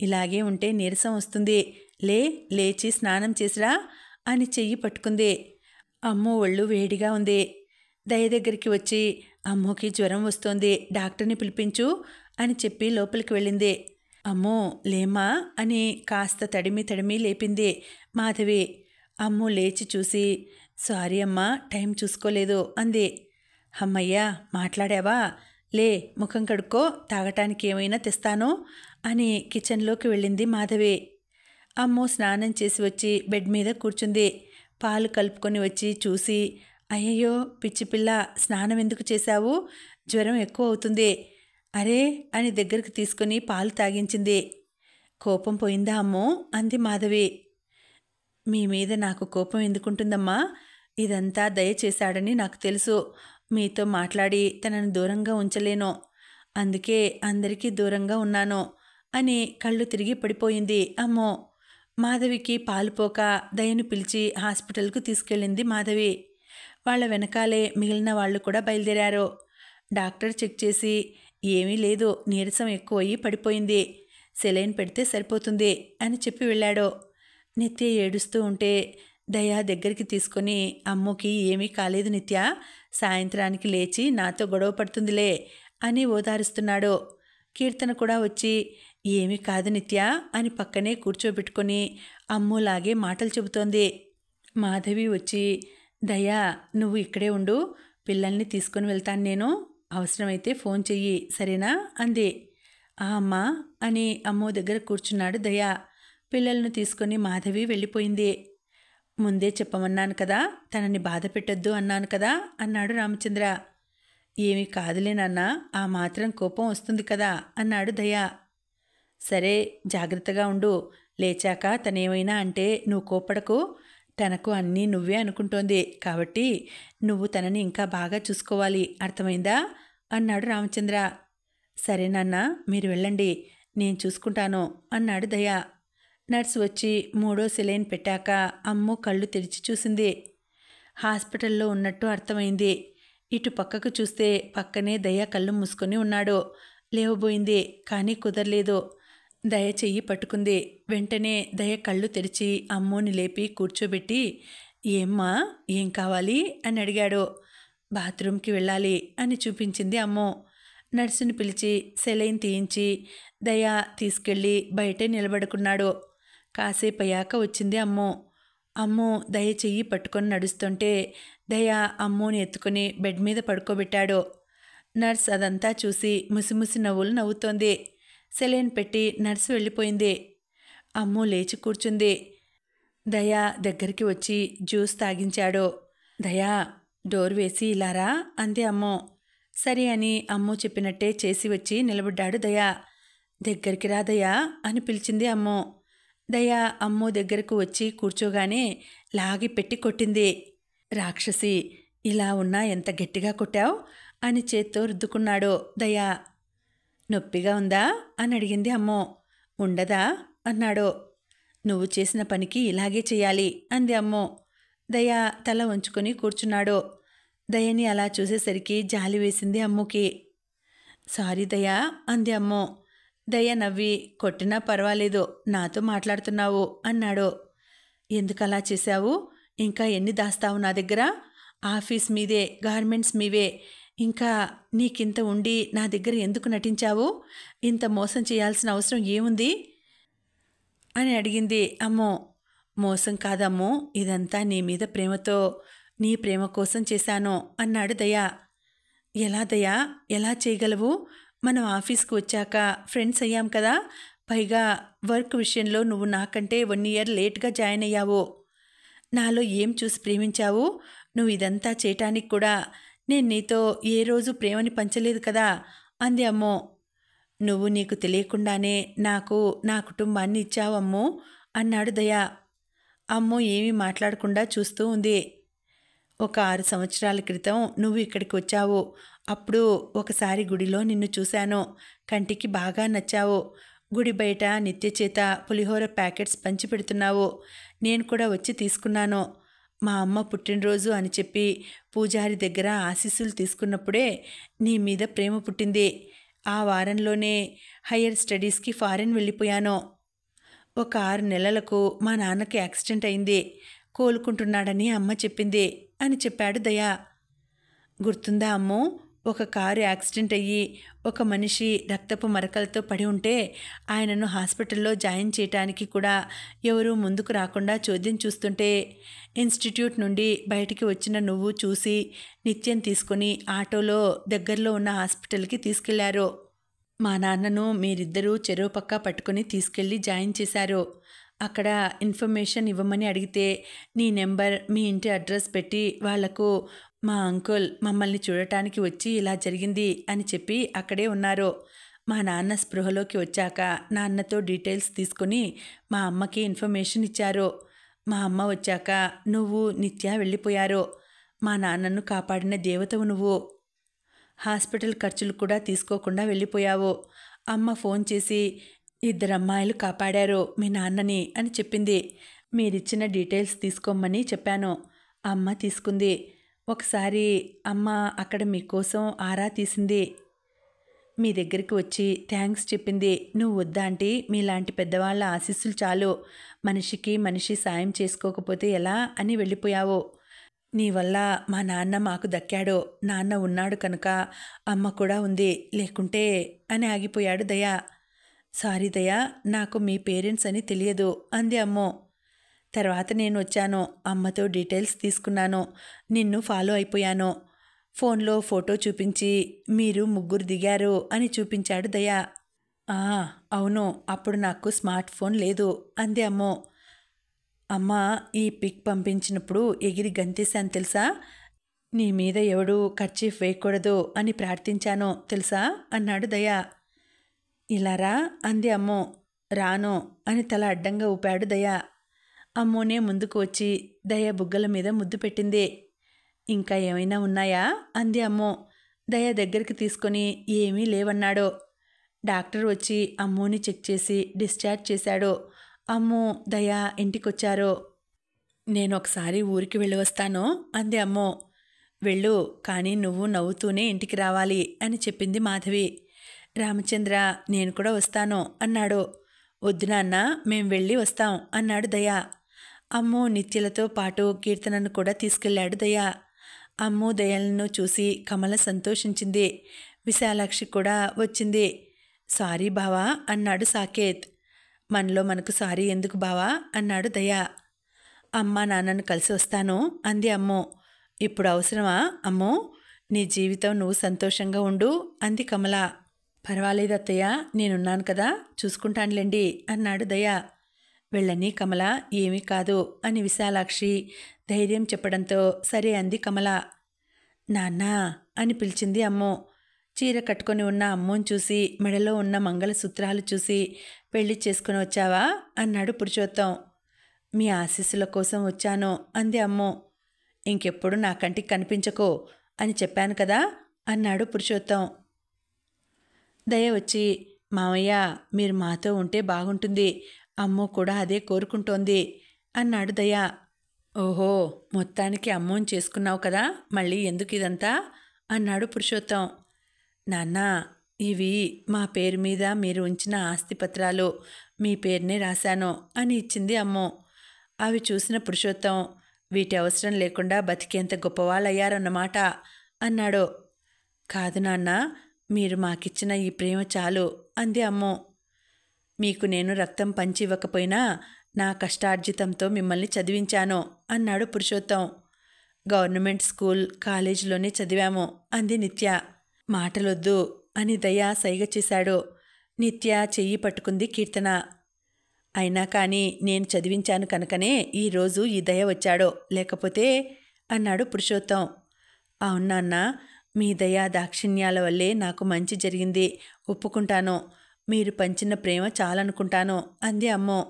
ఇలాగే ఉంటే నీరసం వస్తుంది, లేచి స్నానం చేసిరా అని చెయ్యి పట్టుకుంది. అమ్ము ఒళ్ళు వేడిగా ఉంది. దయ దగ్గరికి వచ్చి, అమ్మోకి జ్వరం వస్తోంది, డాక్టర్ని పిలిపించు అని చెప్పి లోపలికి వెళ్ళింది. అమ్మో లేమ్మా అని కాస్త తడిమి లేపింది మాధవి. అమ్ము లేచి చూసి, సారీ అమ్మా, టైం చూసుకోలేదు అంది. అమ్మయ్యా మాట్లాడావా, లే ముఖం కడుక్కో, తాగటానికి ఏమైనా తెస్తాను అని కిచెన్లోకి వెళ్ళింది మాధవి. అమ్ము స్నానం చేసి వచ్చి బెడ్ మీద కూర్చుంది. పాలు కలుపుకొని వచ్చి చూసి, అయ్యయ్యో పిచ్చిపిల్ల, స్నానం ఎందుకు చేశావు, జ్వరం ఎక్కువ అవుతుంది, అరే అని దగ్గరికి తీసుకుని పాలు తాగించింది. కోపం పోయిందా అమ్మో అంది మాధవి. మీ మీద నాకు కోపం ఎందుకుంటుందమ్మా, ఇదంతా దయచేశాడని నాకు తెలుసు. మీతో మాట్లాడి తనను దూరంగా ఉంచలేను, అందుకే అందరికీ దూరంగా ఉన్నాను అని కళ్ళు తిరిగి పడిపోయింది అమ్మో. మాధవికి పాలుపోక దయను పిలిచి హాస్పిటల్కు తీసుకెళ్ళింది మాధవి. వాళ్ళ వెనకాలే మిగిలిన వాళ్ళు కూడా బయలుదేరారు. డాక్టర్ చెక్ చేసి, ఏమీ లేదు, నీరసం ఎక్కువయ్యి పడిపోయింది, సెలైన్ పెడితే సరిపోతుంది అని చెప్పి వెళ్ళాడు. నిత్య ఏడుస్తూ ఉంటే దయా దగ్గరికి తీసుకొని, అమ్ముకి ఏమీ కాలేదు నిత్య, సాయంత్రానికి లేచి నాతో గొడవ పడుతుందిలే అని ఓదారుస్తున్నాడు. కీర్తన కూడా వచ్చి ఏమీ కాదు నిత్య అని పక్కనే కూర్చోబెట్టుకొని అమ్ములాగే మాటలు చెబుతోంది. మాధవి వచ్చి, దయా నువ్వు ఇక్కడే ఉండు, పిల్లల్ని తీసుకొని వెళ్తాను నేను, అవసరమైతే ఫోన్ చెయ్యి సరేనా అంది. ఆ అమ్మా అని అమ్ము దగ్గర కూర్చున్నాడు దయా. పిల్లలను తీసుకొని మాధవి వెళ్ళిపోయింది. ముందే చెప్పమన్నాను కదా, తనని బాధ పెట్టద్దు అన్నాను కదా అన్నాడు రామచంద్ర. ఏమీ కాదులే నాన్న, ఆ మాత్రం కోపం వస్తుంది కదా అన్నాడు దయా. సరే జాగ్రత్తగా ఉండు, లేచాక తనేమైనా అంటే నువ్వు కోపడకు, తనకు అన్నీ నువ్వే అనుకుంటోంది కాబట్టి నువ్వు తనని ఇంకా బాగా చూసుకోవాలి, అర్థమైందా అన్నాడు రామచంద్ర. సరే నాన్న, మీరు వెళ్ళండి, నేను చూసుకుంటాను అన్నాడు దయా. నర్సు వచ్చి 3వ సెలైన్ పెట్టాక అమ్ము కళ్ళు తెరిచి చూసింది. హాస్పిటల్లో ఉన్నట్టు అర్థమైంది. ఇటు పక్కకు చూస్తే పక్కనే దయ కళ్ళు మూసుకొని ఉన్నాడు. లేవబోయింది కానీ కుదరలేదు. దయ చెయ్యి పట్టుకుంది. వెంటనే దయ కళ్ళు తెరిచి అమ్ముని లేపి కూర్చోబెట్టి, ఏమ్మా ఏం కావాలి అని అడిగాడు. బాత్రూంకి వెళ్ళాలి అని చూపించింది అమ్ము. నర్సుని పిలిచి సెలైన్ తీయించి దయ తీసుకెళ్ళి బయటే నిలబడుకున్నాడు. కాసేపు అయ్యాక వచ్చింది అమ్ము. అమ్ము దయ చెయ్యి పట్టుకొని నడుస్తుంటే దయ అమ్ముని ఎత్తుకుని బెడ్ మీద పడుకోబెట్టాడు. నర్స్ అదంతా చూసి ముసిముసి నవ్వులు నవ్వుతోంది. సెలైన్ పెట్టి నర్సు వెళ్ళిపోయింది. అమ్ము లేచి కూర్చుంది. దయ దగ్గరికి వచ్చి జ్యూస్ తాగించాడు. దయా డోర్ వేసి ఇలారా అంది అమ్ము. సరే అని అమ్ము చెప్పినట్టే చేసి వచ్చి నిలబడ్డాడు దయా. దగ్గరికి రా దయా అని పిలిచింది అమ్ము. దయ అమ్ము దగ్గరకు వచ్చి కూర్చోగానే లాగి పెట్టి కొట్టింది. రాక్షసి, ఇలా ఉన్నా ఎంత గట్టిగా కొట్టావు అని చేత్తో రుద్దుకున్నాడు దయా. నొప్పిగా ఉందా అని అడిగింది అమ్ము. ఉండదా అన్నాడు. నువ్వు చేసిన పనికి ఇలాగే చెయ్యాలి అంది అమ్ము. దయ తల వంచుకొని కూర్చున్నాడు. దయని అలా చూసేసరికి జాలి వేసింది అమ్ముకి. సారీ దయా అంది అమ్ము. దయ నవ్వి, కొట్టినా పర్వాలేదు, నాతో మాట్లాడుతున్నావు అన్నాడు. ఎందుకలా చేశావు? ఇంకా ఎన్ని దాస్తావు నా దగ్గర? ఆఫీస్ మీదే, గార్మెంట్స్ మీవే, ఇంకా నీకింత ఉండి నా దగ్గర ఎందుకు నటించావు? ఇంత మోసం చేయాల్సిన అవసరం ఏముంది అని అడిగింది అమ్ము. మోసం కాదమ్ము, ఇదంతా నీ మీద ప్రేమతో, నీ ప్రేమ కోసం చేశాను అన్నాడు దయా. ఎలా దయా, ఎలా చేయగలవు? మనం ఆఫీస్కి వచ్చాక ఫ్రెండ్స్ అయ్యాం కదా, పైగా వర్క్ విషయంలో నువ్వు నాకంటే 1 ఇయర్ లేట్గా జాయిన్ అయ్యావు. నాలో ఏం చూసి ప్రేమించావు? నువ్వు ఇదంతా చేయటానికి కూడా నేను నీతో ఏ రోజు ప్రేమని పంచలేదు కదా అంది అమ్ము. నువ్వు నీకు తెలియకుండానే నాకు నా కుటుంబాన్ని ఇచ్చావు అమ్ము అన్నాడు దయా. అమ్ము ఏమీ మాట్లాడకుండా చూస్తూ ఉంది. ఒక 6 సంవత్సరాల క్రితం నువ్వు ఇక్కడికి వచ్చావు. అప్పుడు ఒకసారి గుడిలో నిన్ను చూశాను. కంటికి బాగా నచ్చావు. గుడి బయట నిత్య చేత పులిహోర ప్యాకెట్స్ పంచిపెడుతున్నావు. నేను కూడా వచ్చి తీసుకున్నాను. మా అమ్మ పుట్టినరోజు అని చెప్పి పూజారి దగ్గర ఆశీస్సులు తీసుకున్నప్పుడే నీ మీద ప్రేమ పుట్టింది. ఆ వారంలోనే హయ్యర్ స్టడీస్కి ఫారెన్ వెళ్ళిపోయాను. ఒక 6 నెలలకు మా నాన్నకి యాక్సిడెంట్ అయింది. కోలుకుంటున్నాడని అమ్మ చెప్పింది అని చెప్పాడు దయా. గుర్తుందా అమ్ము, ఒక కారు యాక్సిడెంట్ అయ్యి ఒక మనిషి రక్తపు మరకలతో పడి ఉంటే ఆయనను హాస్పిటల్లో జాయిన్ చేయటానికి కూడా ఎవరూ ముందుకు రాకుండా చోద్యం చూస్తుంటే ఇన్స్టిట్యూట్ నుండి బయటికి వచ్చిన నువ్వు చూసి నిత్యం తీసుకుని ఆటోలో దగ్గరలో ఉన్న హాస్పిటల్కి తీసుకెళ్లారు. మా నాన్నను మీరిద్దరూ చెరువు పక్క పట్టుకుని తీసుకెళ్ళి జాయిన్ చేశారు. అక్కడ ఇన్ఫర్మేషన్ ఇవ్వమని అడిగితే నీ నెంబర్, మీ ఇంటి అడ్రస్ పెట్టి వాళ్లకు మా అంకుల్ మమ్మల్ని చూడటానికి వచ్చి ఇలా జరిగింది అని చెప్పి అక్కడే ఉన్నారు. మా నాన్న స్పృహలోకి వచ్చాక నాన్నతో డీటెయిల్స్ తీసుకుని మా అమ్మకి ఇన్ఫర్మేషన్ ఇచ్చారు. మా అమ్మ వచ్చాక నువ్వు నిత్య వెళ్ళిపోయారు. మా నాన్నను కాపాడిన దేవతవు నువ్వు. హాస్పిటల్ ఖర్చులు కూడా తీసుకోకుండా వెళ్ళిపోయావు. అమ్మ ఫోన్ చేసి 2 అమ్మాయిలు కాపాడారు మీ నాన్నని అని చెప్పింది. మీరిచ్చిన డీటెయిల్స్ తీసుకోమని చెప్పాను. అమ్మ తీసుకుంది. ఒకసారి అమ్మ అక్కడ మీకోసం ఆరా తీసింది. మీ దగ్గరికి వచ్చి థ్యాంక్స్ చెప్పింది. నువ్వు వద్దా ఆంటీ, మీలాంటి పెద్దవాళ్ళ ఆశీస్సులు చాలు. మనిషికి మనిషి సాయం చేసుకోకపోతే ఎలా అని వెళ్ళిపోయావు. నీ వల్ల మా నాన్న మాకు దక్కాడు. నాన్న ఉన్నాడు కనుక అమ్మ కూడా ఉంది, లేకుంటే అని ఆగిపోయాడు దయ. సారీ దయ, నాకు మీ పేరెంట్స్ అని తెలియదు అంది అమ్మో. తర్వాత నేను వచ్చాను, అమ్మతో డీటెయిల్స్ తీసుకున్నాను, నిన్ను ఫాలో అయిపోయాను. ఫోన్లో ఫోటో చూపించి మీరు ముగ్గురు దిగారు అని చూపించాడు దయ. అవును, అప్పుడు నాకు స్మార్ట్ ఫోన్ లేదు అంది అమ్మో. అమ్మ ఈ పిక్ పంపించినప్పుడు ఎగిరి గంతేశాను తెలుసా. నీ మీద ఎవడు కర్చీఫ్ వేయకూడదు అని ప్రార్థించాను తెలుసా అన్నాడు దయ. ఇలా రా అంది అమ్మో. రాను అని తల అడ్డంగా ఊపాడు దయ. అమ్మోనే ముందుకు వచ్చి దయ బుగ్గల మీద ముద్దు పెట్టింది. ఇంకా ఏమైనా ఉన్నాయా అంది అమ్మో. దయ దగ్గరికి తీసుకొని ఏమీ లేవన్నాడు. డాక్టర్ వచ్చి అమ్మోని చెక్ చేసి డిశ్చార్జ్ చేశాడు. అమ్మో దయ ఇంటికొచ్చారు. నేను ఒకసారి ఊరికి వెళ్ళి వస్తాను అంది అమ్మో. వెళ్ళు, కానీ నువ్వు నవ్వుతూనే ఇంటికి రావాలి అని చెప్పింది మాధవి. రామచంద్ర నేను కూడా వస్తాను అన్నాడు. వద్దు నాన్న, మేం వెళ్ళి వస్తాం అన్నాడు దయ. అమ్మో నిత్యలతో పాటు కీర్తనను కూడా తీసుకెళ్లాడు దయ. అమ్ము దయలను చూసి కమల సంతోషించింది. విశాలాక్షి కూడా వచ్చింది. సారీ బావా అన్నాడు సాకేత్. మనలో మనకు సారీ ఎందుకు బావా అన్నాడు దయ. అమ్మ నాన్నను కలిసి వస్తాను అంది అమ్ము. ఇప్పుడు అవసరమా అమ్మో, నీ జీవితం నువ్వు సంతోషంగా ఉండు అంది కమల. పర్వాలేదు అత్తయ్య, నేనున్నాను కదా, చూసుకుంటానులేండి అన్నాడు దయ. వెళ్ళని కమల, ఏమీ కాదు అని విశాలాక్షి ధైర్యం చెప్పడంతో సరే అంది కమల. నాన్న అని పిలిచింది అమ్ము. చీర కట్టుకొని ఉన్న అమ్మోని చూసి మెడలో ఉన్న మంగళసూత్రాలు చూసి పెళ్లి చేసుకుని వచ్చావా అన్నాడు పురుషోత్తం. మీ ఆశీస్సుల కోసం వచ్చాను అంది అమ్ము. ఇంకెప్పుడు నా కంటికి కనిపించకో అని చెప్పాను కదా అన్నాడు పురుషోత్తం. దయ వచ్చి, మామయ్య మీరు మాతో ఉంటే బాగుంటుంది, అమ్ము కూడా అదే కోరుకుంటోంది అన్నాడు దయ. ఓహో, మొత్తానికి అమ్మోని చేసుకున్నావు కదా, మళ్ళీ ఎందుకు ఇదంతా అన్నాడు పురుషోత్తం. నాన్న, ఇవి మా పేరు మీద మీరు ఉంచిన ఆస్తిపత్రాలు, మీ పేరునే రాశాను అని ఇచ్చింది అమ్మో. అవి చూసిన పురుషోత్తం, వీటి అవసరం లేకుండా బతికేంత గొప్పవాళ్ళయ్యారన్నమాట అన్నాడు. కాదు నాన్న, మీరు మాకిచ్చిన ఈ ప్రేమ చాలు అంది అమ్మో. మీకు నేను రక్తం పంచి ఇవ్వకపోయినా నా కష్టార్జితంతో మిమ్మల్ని చదివించాను అన్నాడు పురుషోత్తం. గవర్నమెంట్ స్కూల్ కాలేజీలోనే చదివాము అంది నిత్య. మాటలొద్దు అని దయ సైగ చేశాడు. నిత్య చెయ్యి పట్టుకుంది కీర్తన. అయినా కానీ నేను చదివించాను కనుకనే ఈరోజు ఈ దయ వచ్చాడో, లేకపోతే అన్నాడు పురుషోత్తం. అవునాన్న, మీ దయా దాక్షిణ్యాల వల్లే నాకు మంచి జరిగింది, ఒప్పుకుంటాను. మీరు పంచిన ప్రేమ చాలనుకుంటాను అంది అమ్మో.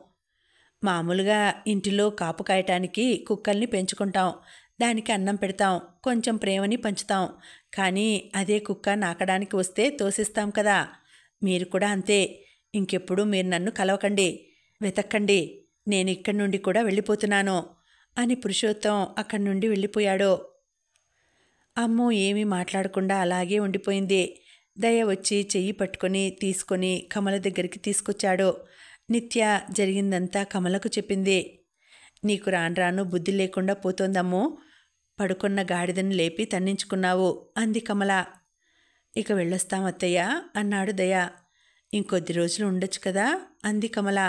మామూలుగా ఇంటిలో కాపు కాయటానికి కుక్కల్ని పెంచుకుంటాం, దానికి అన్నం పెడతాం, కొంచెం ప్రేమని పంచుతాం. కానీ అదే కుక్క నాకడానికి వస్తే తోసిస్తాం కదా. మీరు కూడా అంతే. ఇంకెప్పుడు మీరు నన్ను కలవకండి, వెతక్కండి, నేను ఇక్కడి నుండి కూడా వెళ్ళిపోతున్నాను అని పురుషోత్తం అక్కడి నుండి వెళ్ళిపోయాడు. అమ్మో ఏమీ మాట్లాడకుండా అలాగే ఉండిపోయింది. దయ వచ్చి చెయ్యి పట్టుకొని తీసుకొని కమల దగ్గరికి తీసుకొచ్చాడు. నిత్య జరిగిందంతా కమలకు చెప్పింది. నీకు రాను రాను బుద్ధి లేకుండా పోతోందమ్మో, పడుకున్న గాడిదను లేపి తన్నించుకున్నావు అంది కమల. ఇక వెళ్ళొస్తాం అత్తయ్య అన్నాడు దయ. ఇంకొద్ది రోజులు ఉండొచ్చు కదా అంది కమల.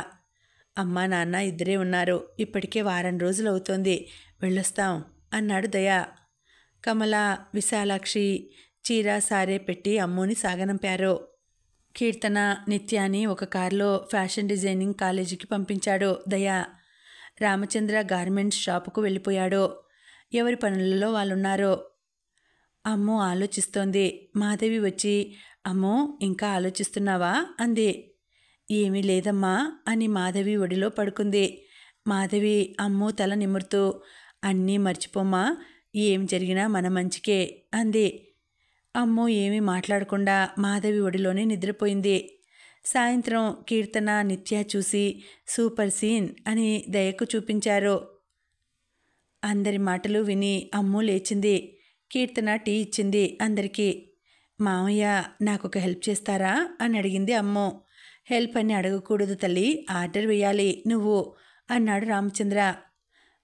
అమ్మా నాన్న ఇద్దరే ఉన్నారు, ఇప్పటికే వారం రోజులు అవుతోంది, వెళ్ళొస్తాం అన్నాడు దయ. కమల, విశాలాక్షి చీర సారే పెట్టి అమ్మోని సాగనంపారు. కీర్తన నిత్యాని ఒక కారులో ఫ్యాషన్ డిజైనింగ్ కాలేజీకి పంపించాడు దయ. రామచంద్ర గార్మెంట్స్ షాపుకు వెళ్ళిపోయాడు. ఎవరి పనులలో వాళ్ళున్నారు. అమ్మో ఆలోచిస్తోంది. మాధవి వచ్చి, అమ్మో ఇంకా ఆలోచిస్తున్నావా అంది. ఏమీ లేదమ్మా అని మాధవి ఒడిలో పడుకుంది. మాధవి అమ్మో తల నిమురుతూ, అన్నీ మర్చిపోమ్మా, ఏం జరిగినా మన మంచికే అంది. అమ్మో ఏమీ మాట్లాడకుండా మాధవి ఒడిలోనే నిద్రపోయింది. సాయంత్రం కీర్తన నిత్య చూసి సూపర్ సీన్ అని దయకు చూపించారు. అందరి మాటలు విని అమ్ము లేచింది. కీర్తన టీ ఇచ్చింది అందరికీ. మామయ్య నాకొక హెల్ప్ చేస్తారా అని అడిగింది అమ్మో. హెల్ప్ అని అడగకూడదు తల్లి, ఆర్డర్ వేయాలి నువ్వు అన్నాడు రామచంద్ర.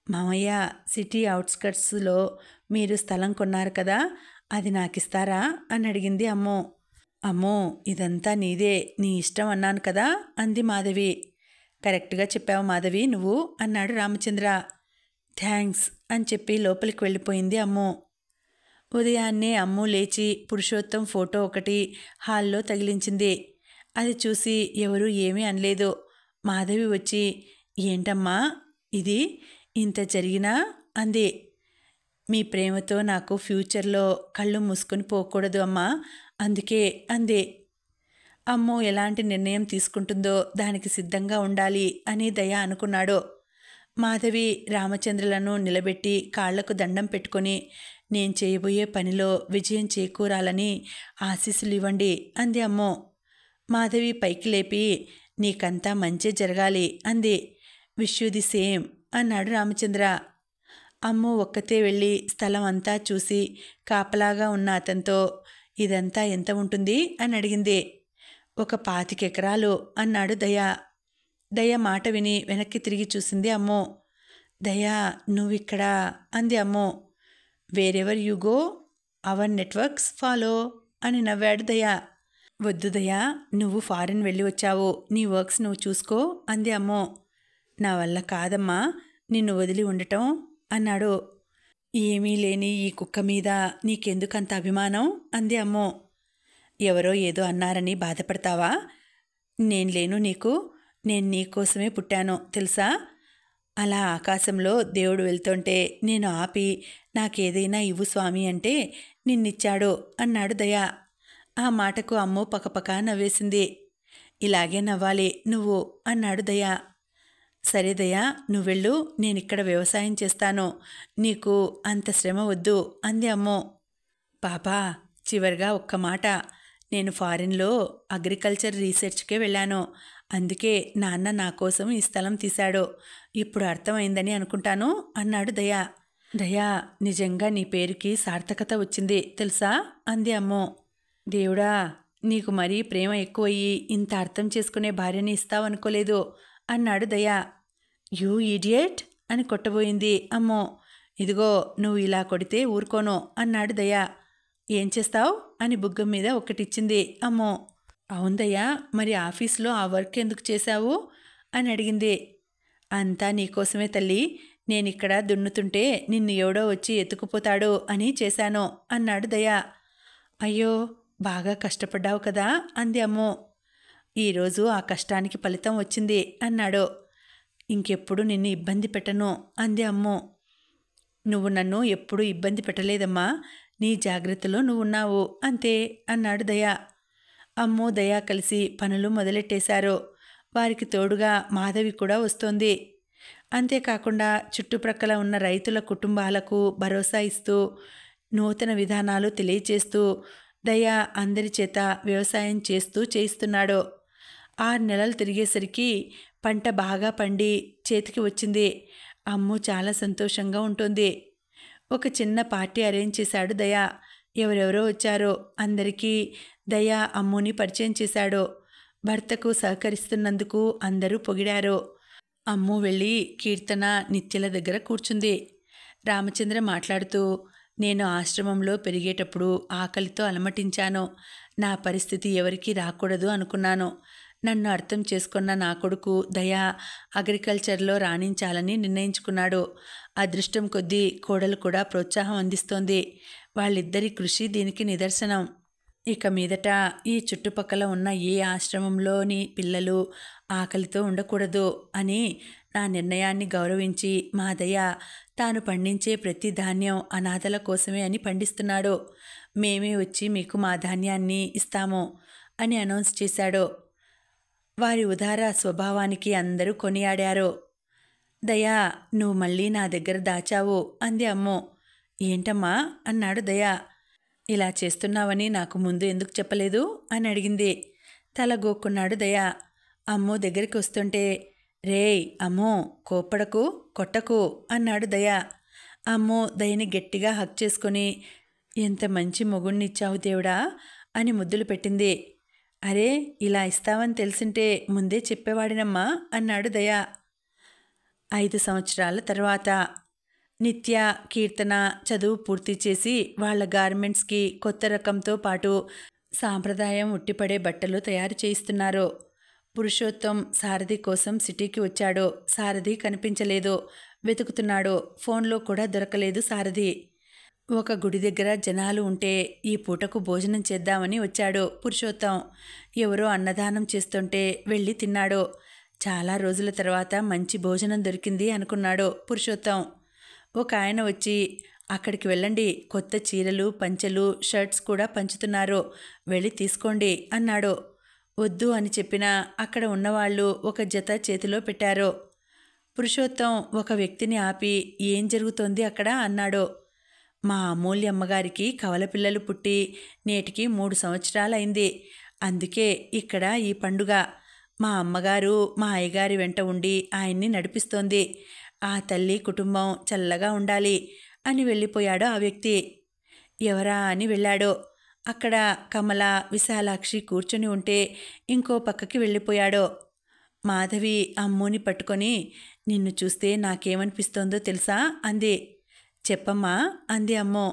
మామయ్య సిటీ అవుట్స్కట్స్లో మీరు స్థలం కొన్నారు కదా, అది నాకిస్తారా అని అడిగింది అమ్మో. అమ్మో ఇదంతా నీదే, నీ ఇష్టం అన్నాను కదా అంది మాధవి. కరెక్ట్గా చెప్పావు మాధవి నువ్వు అన్నాడు రామచంద్ర. థ్యాంక్స్ అని చెప్పి లోపలికి వెళ్ళిపోయింది అమ్మో. ఉదయాన్నే అమ్ము లేచి పురుషోత్తం ఫోటో ఒకటి హాల్లో తగిలించింది. అది చూసి ఎవరూ ఏమీ అనలేదు. మాధవి వచ్చి ఏంటమ్మా ఇది, ఇంత జరిగినా అంది. మీ ప్రేమతో నాకు ఫ్యూచర్లో కళ్ళు మూసుకొని పోకూడదు అమ్మా, అందుకే అంది. అమ్మో ఎలాంటి నిర్ణయం తీసుకుంటుందో దానికి సిద్ధంగా ఉండాలి అని దయ అనుకున్నాడు. మాధవి రామచంద్రులను నిలబెట్టి కాళ్లకు దండం పెట్టుకొని నేను చేయబోయే పనిలో విజయం చేకూరాలని ఆశీస్సులు ఇవ్వండి అంది అమ్మో. మాధవి పైకి లేపి నీకంతా మంచి జరగాలి అంది. విష్ యూ ది సేమ్ అన్నాడు రామచంద్ర. అమ్మో ఒక్కతే వెళ్ళి స్థలం అంతా చూసి కాపలాగా ఉన్న అతనితో ఇదంతా ఎంత ఉంటుంది అని అడిగింది. 25 ఎకరాలు అన్నాడు దయ. దయ మాట విని వెనక్కి తిరిగి చూసింది అమ్మో. దయా నువ్విక్కడా అంది అమ్మో. Wherever you go our networks follow అని నవ్వాడు దయ. వద్దు దయా, నువ్వు ఫారిన్ వెళ్ళి వచ్చావు, నీ వర్క్స్ నువ్వు చూసుకో అంది అమ్మో. నా వల్ల కాదమ్మా నిన్ను వదిలి ఉండటం అన్నాడు. ఏమీ లేని ఈ కుక్క మీద నీకెందుకంత అభిమానం అంది అమ్మో. ఎవరో ఏదో అన్నారని బాధపడతావా? నేను లేను నీకు, నేను నీకోసమే పుట్టాను తెలుసా? అలా ఆకాశంలో దేవుడు వెళ్తుంటే నేను ఆపి నాకేదైనా ఇవ్వు స్వామి అంటే నిన్నిచ్చాడు అన్నాడు దయ. ఆ మాటకు అమ్మో పకపక నవ్వేసింది. ఇలాగే నవ్వాలి నువ్వు అన్నాడు దయ. సరే దయా నువ్వెళ్ళు, నేనిక్కడ వ్యవసాయం చేస్తాను, నీకు అంత శ్రమ వద్దు అంది అమ్మో. పాపా చివరిగా ఒక్క మాట, నేను ఫారిన్లో అగ్రికల్చర్ రీసెర్చ్కే వెళ్ళాను, అందుకే నాన్న నా కోసం ఈ స్థలం తీశాడు, ఇప్పుడు అర్థమైందని అనుకుంటాను అన్నాడు దయా. దయా నిజంగా నీ పేరుకి సార్థకత వచ్చింది తెలుసా అంది అమ్మో. దేవుడా నీకు మరీ ప్రేమ ఎక్కువయ్యి ఇంత అర్థం చేసుకునే భార్యని ఇస్తావనుకోలేదు అన్నాడు దయా. యూ ఈడియట్ అని కొట్టబోయింది అమ్మో. ఇదిగో నువ్వు ఇలా కొడితే ఊరుకోను అన్నాడు దయా. ఏం చేస్తావు అని బుగ్గం మీద ఒకటిచ్చింది అమ్మో. అవుందయ్యా, మరి ఆఫీస్లో ఆ వర్క్ ఎందుకు చేశావు అని అడిగింది. అంతా నీకోసమే తల్లి, నేనిక్కడ దున్నుతుంటే నిన్ను ఎవడో వచ్చి ఎత్తుకుపోతాడు అని చేశాను అన్నాడు దయా. అయ్యో బాగా కష్టపడ్డావు కదా అంది అమ్మో. ఈరోజు ఆ కష్టానికి ఫలితం వచ్చింది అన్నాడు. ఇంకెప్పుడు నిన్ను ఇబ్బంది పెట్టను అంది అమ్మో. నువ్వు నన్ను ఎప్పుడూ ఇబ్బంది పెట్టలేదమ్మా, నీ జాగ్రత్తలో నువ్వున్నావు అంతే అన్నాడు దయా. అమ్మో దయా కలిసి పనులు మొదలెట్టేశారు. వారికి తోడుగా మాధవి కూడా వస్తోంది. అంతేకాకుండా చుట్టుప్రక్కల ఉన్న రైతుల కుటుంబాలకు భరోసా ఇస్తూ నూతన విధానాలు తెలియచేస్తూ దయా అందరి చేత వ్యవసాయం చేయిస్తున్నాడు. 6 నెలలు తిరిగేసరికి పంట బాగా పండి చేతికి వచ్చింది. అమ్ము చాలా సంతోషంగా ఉంటుంది. ఒక చిన్న పార్టీ అరేంజ్ చేశాడు దయా. ఎవరెవరో వచ్చారో అందరికీ దయా అమ్ముని పరిచయం చేశాడు. భర్తకు సహకరిస్తున్నందుకు అందరూ పొగిడారు. అమ్ము వెళ్ళి కీర్తన నిత్యల దగ్గర కూర్చుంది. రామచంద్ర మాట్లాడుతూ నేను ఆశ్రమంలో పెరిగేటప్పుడు ఆకలితో అలమటించాను. నా పరిస్థితి ఎవరికీ రాకూడదు అనుకున్నాను. నన్ను అర్థం చేసుకున్న నా కొడుకు దయా అగ్రికల్చర్లో రాణించాలని నిర్ణయించుకున్నాడు. అదృష్టం కొద్దీ కోడలు కూడా ప్రోత్సాహం అందిస్తోంది. వాళ్ళిద్దరి కృషి దీనికి నిదర్శనం. ఇక మీదట ఈ చుట్టుపక్కల ఉన్న ఏ ఆశ్రమంలోని పిల్లలు ఆకలితో ఉండకూడదు అని నా నిర్ణయాన్ని గౌరవించి మా దయ తాను పండించే ప్రతి ధాన్యం అనాథల కోసమే అని పండిస్తున్నాడు. మేమే వచ్చి మీకు మా ధాన్యాన్ని ఇస్తాము అని అనౌన్స్ చేశాడు. వారి ఉదార స్వభావానికి అందరూ కొనియాడారు. దయా నువ్వు మళ్ళీ నా దగ్గర దాచావు అంది అమ్మో. ఏంటమ్మా అన్నాడు దయా. ఇలా చేస్తున్నావని నాకు ముందు ఎందుకు చెప్పలేదు అని అడిగింది. తల గోక్కున్నాడు దయా. అమ్మో దగ్గరికి వస్తుంటే రేయ్ అమ్మో కోప్పడకు కొట్టకు అన్నాడు దయా. అమ్మో దయని గట్టిగా హక్ చేసుకొని ఎంత మంచి మొగుణ్ణిచ్చావు దేవుడా, అని ముద్దులు పెట్టింది. అరే, ఇలా ఇస్తావని తెలిసింటే ముందే చెప్పేవాడినమ్మా అన్నాడు దయ. 5 సంవత్సరాల తర్వాత నిత్య, కీర్తన చదువు పూర్తి చేసి వాళ్ళ గార్మెంట్స్కి కొత్త రకంతో పాటు సాంప్రదాయం ఉట్టిపడే బట్టలు తయారు చేయిస్తున్నారు. పురుషోత్తం సారథి కోసం సిటీకి వచ్చాడు. సారథి కనిపించలేదు. వెతుకుతున్నాడు. ఫోన్లో కూడా దొరకలేదు సారథి. ఒక గుడి దగ్గర జనాలు ఉంటే ఈ పూటకు భోజనం చేద్దామని వచ్చాడు పురుషోత్తం. ఎవరో అన్నదానం చేస్తుంటే వెళ్ళి తిన్నాడు. చాలా రోజుల తర్వాత మంచి భోజనం దొరికింది అనుకున్నాడు పురుషోత్తం. ఒక ఆయన వచ్చి, అక్కడికి వెళ్ళండి, కొత్త చీరలు, పంచెలు, షర్ట్స్ కూడా పంచుతున్నారు, వెళ్ళి తీసుకోండి అన్నాడు. వద్దు అని చెప్పినా అక్కడ ఉన్నవాళ్ళు ఒక జత చేతిలో పెట్టారు. పురుషోత్తం ఒక వ్యక్తిని ఆపి, ఏం జరుగుతోంది అక్కడ అన్నాడు. మా అమూల్య అమ్మగారికి కవల పిల్లలు పుట్టి నేటికి 3 సంవత్సరాలైంది. అందుకే ఇక్కడ ఈ పండుగ. మా అమ్మగారు మా అయ్యగారి వెంట ఉండి ఆయన్ని నడిపిస్తోంది. ఆ తల్లి కుటుంబం చల్లగా ఉండాలి అని వెళ్ళిపోయాడు ఆ వ్యక్తి. ఎవరా అని వెళ్ళాడు. అక్కడ కమల, విశాలాక్షి కూర్చొని ఉంటే ఇంకో పక్కకి వెళ్ళిపోయాడు. మాధవి అమ్మూని పట్టుకొని, నిన్ను చూస్తే నాకేమనిపిస్తోందో తెలుసా అంది. చెప్పమ్మా అంది అమ్మో.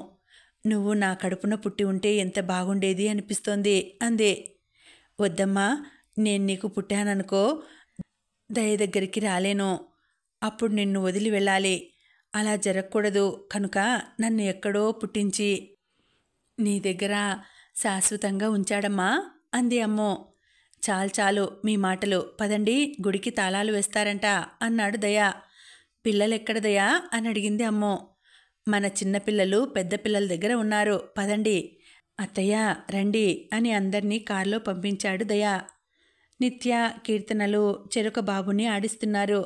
నువ్వు నా కడుపున పుట్టి ఉంటే ఎంత బాగుండేది అనిపిస్తోంది అంది. వద్దమ్మా, నేను నీకు పుట్టాననుకో, దయ దగ్గరికి రాలేను. అప్పుడు నిన్ను వదిలి వెళ్ళాలి. అలా జరగకూడదు. కనుక నన్ను ఎక్కడో పుట్టించి నీ దగ్గర శాశ్వతంగా ఉంచాడమ్మా అంది అమ్మో. చాలు మీ మాటలు, పదండి, గుడికి తాళాలు వేస్తారంట అన్నాడు దయ. పిల్లలెక్కడ దయా అని అడిగింది అమ్మో. మన చిన్నపిల్లలు పెద్ద పిల్లల దగ్గర ఉన్నారు, పదండి. అత్తయ్య రండి అని అందరినీ కారులో పంపించాడు దయ. నిత్య, కీర్తనలు చెరొక బాబుని ఆడిస్తున్నారు.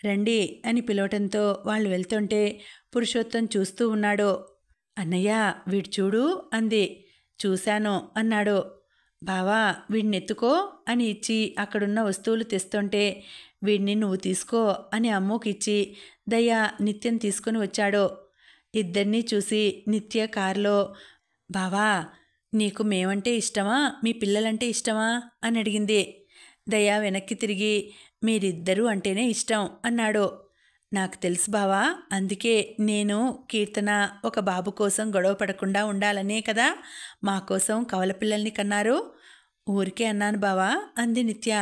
రండి అని పిలవటంతో వాళ్ళు వెళ్తుంటే పురుషోత్తం చూస్తూ ఉన్నాడు. అన్నయ్య, వీడు చూడు అంది. చూశాను అన్నాడు. బావా, వీడినెత్తుకో అని ఇచ్చి అక్కడున్న వస్తువులు తెస్తుంటే, వీడిని నువ్వు తీసుకో అని అమ్మోకిచ్చి దయ నిత్యం తీసుకుని వచ్చాడు. ఇద్దరినీ చూసి నిత్య కారులో, బావా, నీకు మేమంటే ఇష్టమా, మీ పిల్లలంటే ఇష్టమా అని అడిగింది. దయ వెనక్కి తిరిగి, మీరిద్దరూ అంటేనే ఇష్టం అన్నాడు. నాకు తెలుసు బావా, అందుకే నేను, కీర్తన ఒక బాబు కోసం గొడవ పడకుండా ఉండాలనే కదా మా కోసం కవల పిల్లల్ని కన్నారు. ఊరికే అన్నాను బావా అంది నిత్య.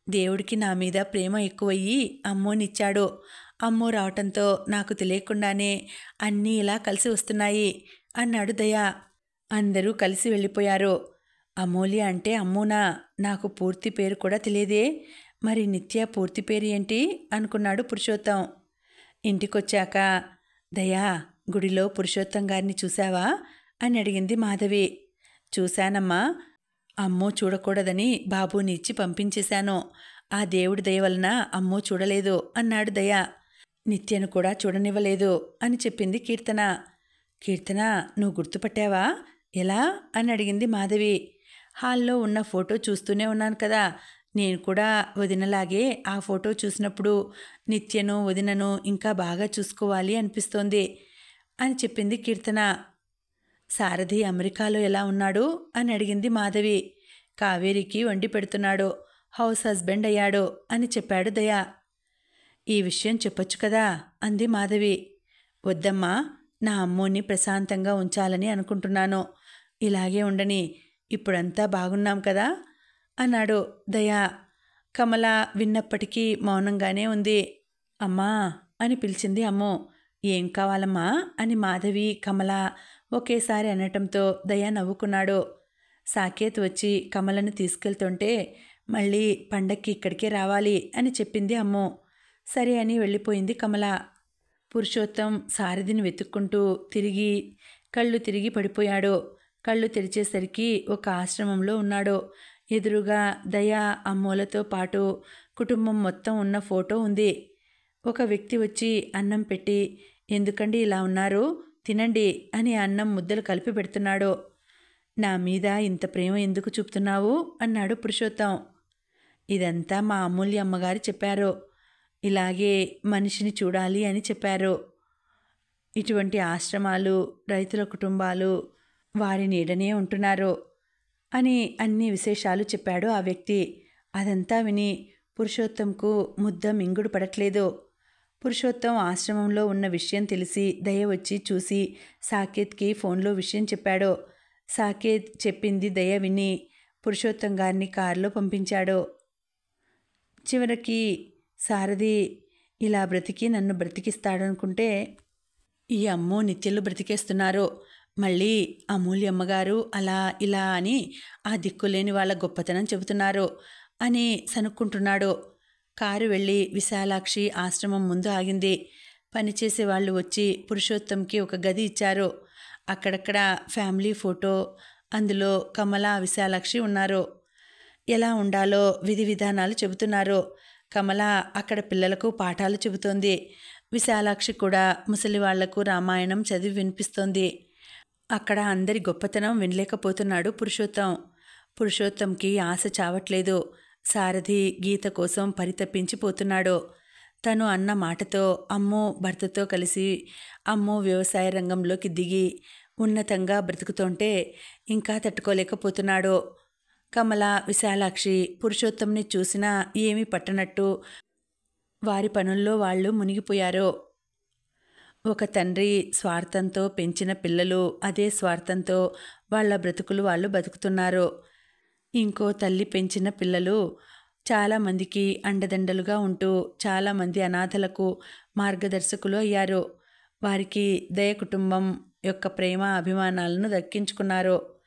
దేవుడికి నా మీద ప్రేమ ఎక్కువయ్యి అమ్మోనిచ్చాడు. అమ్మో రావటంతో నాకు తెలియకుండానే అన్నీ ఇలా కలిసి వస్తున్నాయి అన్నాడు దయ. అందరూ కలిసి వెళ్ళిపోయారు. అమూల్య అంటే అమ్మూనా? నాకు పూర్తి పేరు కూడా తెలియదే. మరి నిత్య పూర్తి పేరు ఏంటి అనుకున్నాడు పురుషోత్తం. ఇంటికొచ్చాక, దయా, గుడిలో పురుషోత్తం గారిని చూశావా అని అడిగింది మాధవి. చూశానమ్మా, అమ్మో చూడకూడదని బాబుని ఇచ్చి పంపించేశాను. ఆ దేవుడి దయ వలన అమ్మో చూడలేదు అన్నాడు దయ. నిత్యను కూడా చూడనివ్వలేదు అని చెప్పింది కీర్తన. కీర్తన, నువ్వు గుర్తుపట్టావా? ఎలా అని అడిగింది మాధవి. హాల్లో ఉన్న ఫోటో చూస్తూనే ఉన్నాను కదా, నేను కూడా వదినలాగే ఆ ఫోటో చూసినప్పుడు నిత్యను, వదినను ఇంకా బాగా చూసుకోవాలి అనిపిస్తోంది అని చెప్పింది కీర్తన. సారథి అమెరికాలో ఎలా ఉన్నాడు అని అడిగింది మాధవి. కావేరికి వండి పెడుతున్నాడు, హౌస్ హస్బెండ్ అయ్యాడు అని చెప్పాడు దయ. ఈ విషయం చెప్పొచ్చు కదా అంది మాధవి. వద్దమ్మా, నా అమ్మోని ప్రశాంతంగా ఉంచాలని అనుకుంటున్నాను. ఇలాగే ఉండని, ఇప్పుడంతా బాగున్నాం కదా అన్నాడు దయ. కమల విన్నప్పటికీ మౌనంగానే ఉంది. అమ్మా అని పిలిచింది అమ్మో. ఏం కావాలమ్మా అని మాధవి, కమల ఒకేసారి అనటంతో దయ నవ్వుకున్నాడు. సాకేత్ వచ్చి కమలను తీసుకెళ్తుంటే మళ్ళీ పండక్కి ఇక్కడికే రావాలి అని చెప్పింది అమ్మో. సరే అని వెళ్ళిపోయింది కమల. పురుషోత్తం సారథిని వెతుక్కుంటూ కళ్ళు తిరిగి పడిపోయాడు. కళ్ళు తెరిచేసరికి ఒక ఆశ్రమంలో ఉన్నాడు. ఎదురుగా దయ, అమ్మోలతో పాటు కుటుంబం మొత్తం ఉన్న ఫోటో ఉంది. ఒక వ్యక్తి వచ్చి అన్నం పెట్టి, ఎందుకండి ఇలా ఉన్నారు, తినండి అని అన్నం ముద్దలు కలిపి పెడుతున్నాడు. నా మీద ఇంత ప్రేమ ఎందుకు చూపుతున్నావు అన్నాడు పురుషోత్తం. ఇదంతా మా అమూల్య అమ్మగారు చెప్పారు. ఇలాగే మనిషిని చూడాలి అని చెప్పారు. ఇటువంటి ఆశ్రమాలు, రైతుల కుటుంబాలు వారి నీడనే ఉంటున్నారు. అని అన్ని విశేషాలు చెప్పాడు ఆ వ్యక్తి. అదంతా విని పురుషోత్తంకు ముద్ద మింగుడు పడట్లేదు. పురుషోత్తం ఆశ్రమంలో ఉన్న విషయం తెలిసి దయ వచ్చి చూసి సాకేత్కి ఫోన్లో విషయం చెప్పాడు. సాకేత్ చెప్పింది దయ విని పురుషోత్తం గారిని కారులో పంపించాడు. చివరికి సారథి ఇలా బ్రతికి నన్ను బ్రతికిస్తాడనుకుంటే ఈ అమ్మో నిత్యలు బ్రతికేస్తున్నారు, మళ్ళీ అమూల్యమ్మగారు అలా ఇలా అని ఆ దిక్కులేని వాళ్ళ గొప్పతనం చెబుతున్నారు అని సనుక్కుంటున్నాడు. కారు వెళ్ళి విశాలాక్షి ఆశ్రమం ముందు ఆగింది. పనిచేసే వాళ్ళు వచ్చి పురుషోత్తంకి ఒక గది ఇచ్చారు. అక్కడక్కడ ఫ్యామిలీ ఫోటో, అందులో కమల, విశాలాక్షి ఉన్నారు. ఎలా ఉండాలో విధి విధానాలు చెబుతున్నారు. కమల అక్కడ పిల్లలకు పాఠాలు చెబుతోంది. విశాలాక్షి కూడా ముసలి వాళ్లకు రామాయణం చదివి వినిపిస్తోంది. అక్కడ అందరి గొప్పతనం వినలేకపోతున్నాడు పురుషోత్తం. పురుషోత్తంకి ఆశ చావట్లేదు. సారథి గీత కోసం పరితపించిపోతున్నాడు. తను అన్న మాటతో అమ్మో భర్తతో కలిసి అమ్మో వ్యవసాయ రంగంలోకి దిగి ఉన్నతంగా బ్రతుకుతుంటే ఇంకా తట్టుకోలేకపోతున్నాడు. కమల, విశాలాక్షి పురుషోత్తంని చూసినా ఏమీ పట్టనట్టు వారి పనుల్లో వాళ్ళు మునిగిపోయారు. ఒక తండ్రి స్వార్థంతో పెంచిన పిల్లలు అదే స్వార్థంతో వాళ్ళ బ్రతుకులు వాళ్ళు బతుకుతున్నారు. ఇంకో తల్లి పెంచిన పిల్లలు చాలామందికి అండదండలుగా ఉంటూ చాలామంది అనాథలకు మార్గదర్శకులు అయ్యారు. వారికి దయ కుటుంబం యొక్క ప్రేమ అభిమానాలను దక్కించుకున్నారు.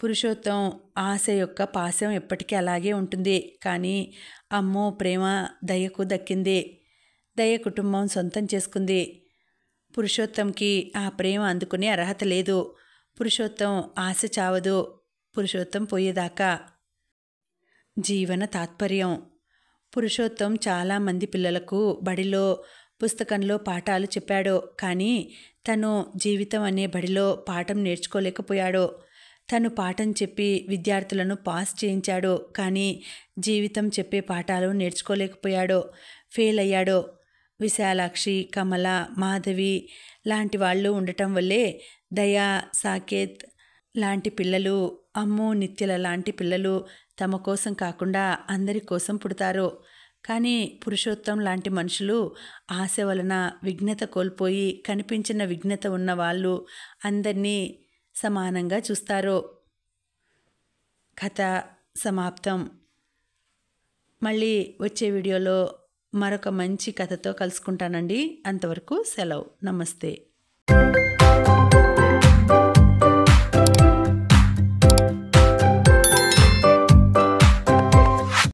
పురుషోత్తం ఆశ యొక్క పాశం ఎప్పటికీ అలాగే ఉంటుంది. కానీ అమ్మో ప్రేమ దయకు దక్కింది. దయ కుటుంబం సొంతం చేసుకుంది. పురుషోత్తంకి ఆ ప్రేమ అందుకునే అర్హత లేదు. పురుషోత్తం ఆశ చావదు, పురుషోత్తం పోయేదాకా. జీవన తాత్పర్యం. పురుషోత్తం చాలామంది పిల్లలకు బడిలో పుస్తకంలో పాఠాలు చెప్పాడు. కానీ తను జీవితం అనే బడిలో పాఠం నేర్చుకోలేకపోయాడు. తను పాఠం చెప్పి విద్యార్థులను పాస్ చేయించాడు. కానీ జీవితం చెప్పే పాఠాలు నేర్చుకోలేకపోయాడు. ఫెయిల్ అయ్యాడు. విశాలాక్షి, కమల, మాధవి లాంటి వాళ్ళు ఉండటం వల్లే దయా, సాకేత్ లాంటి పిల్లలు, అమ్ము, నిత్యల లాంటి పిల్లలు తమ కోసం కాకుండా అందరి కోసం పుడతారు. కానీ పురుషోత్తం లాంటి మనుషులు ఆశ వలన విఘ్నత కోల్పోయి కనిపించిన విఘ్నత ఉన్న వాళ్ళు అందరినీ సమానంగా చూస్తారు. కథ సమాప్తం. మళ్ళీ వచ్చే వీడియోలో మరొక మంచి కథతో కలుసుకుంటానండి. అంతవరకు సెలవు. నమస్తే.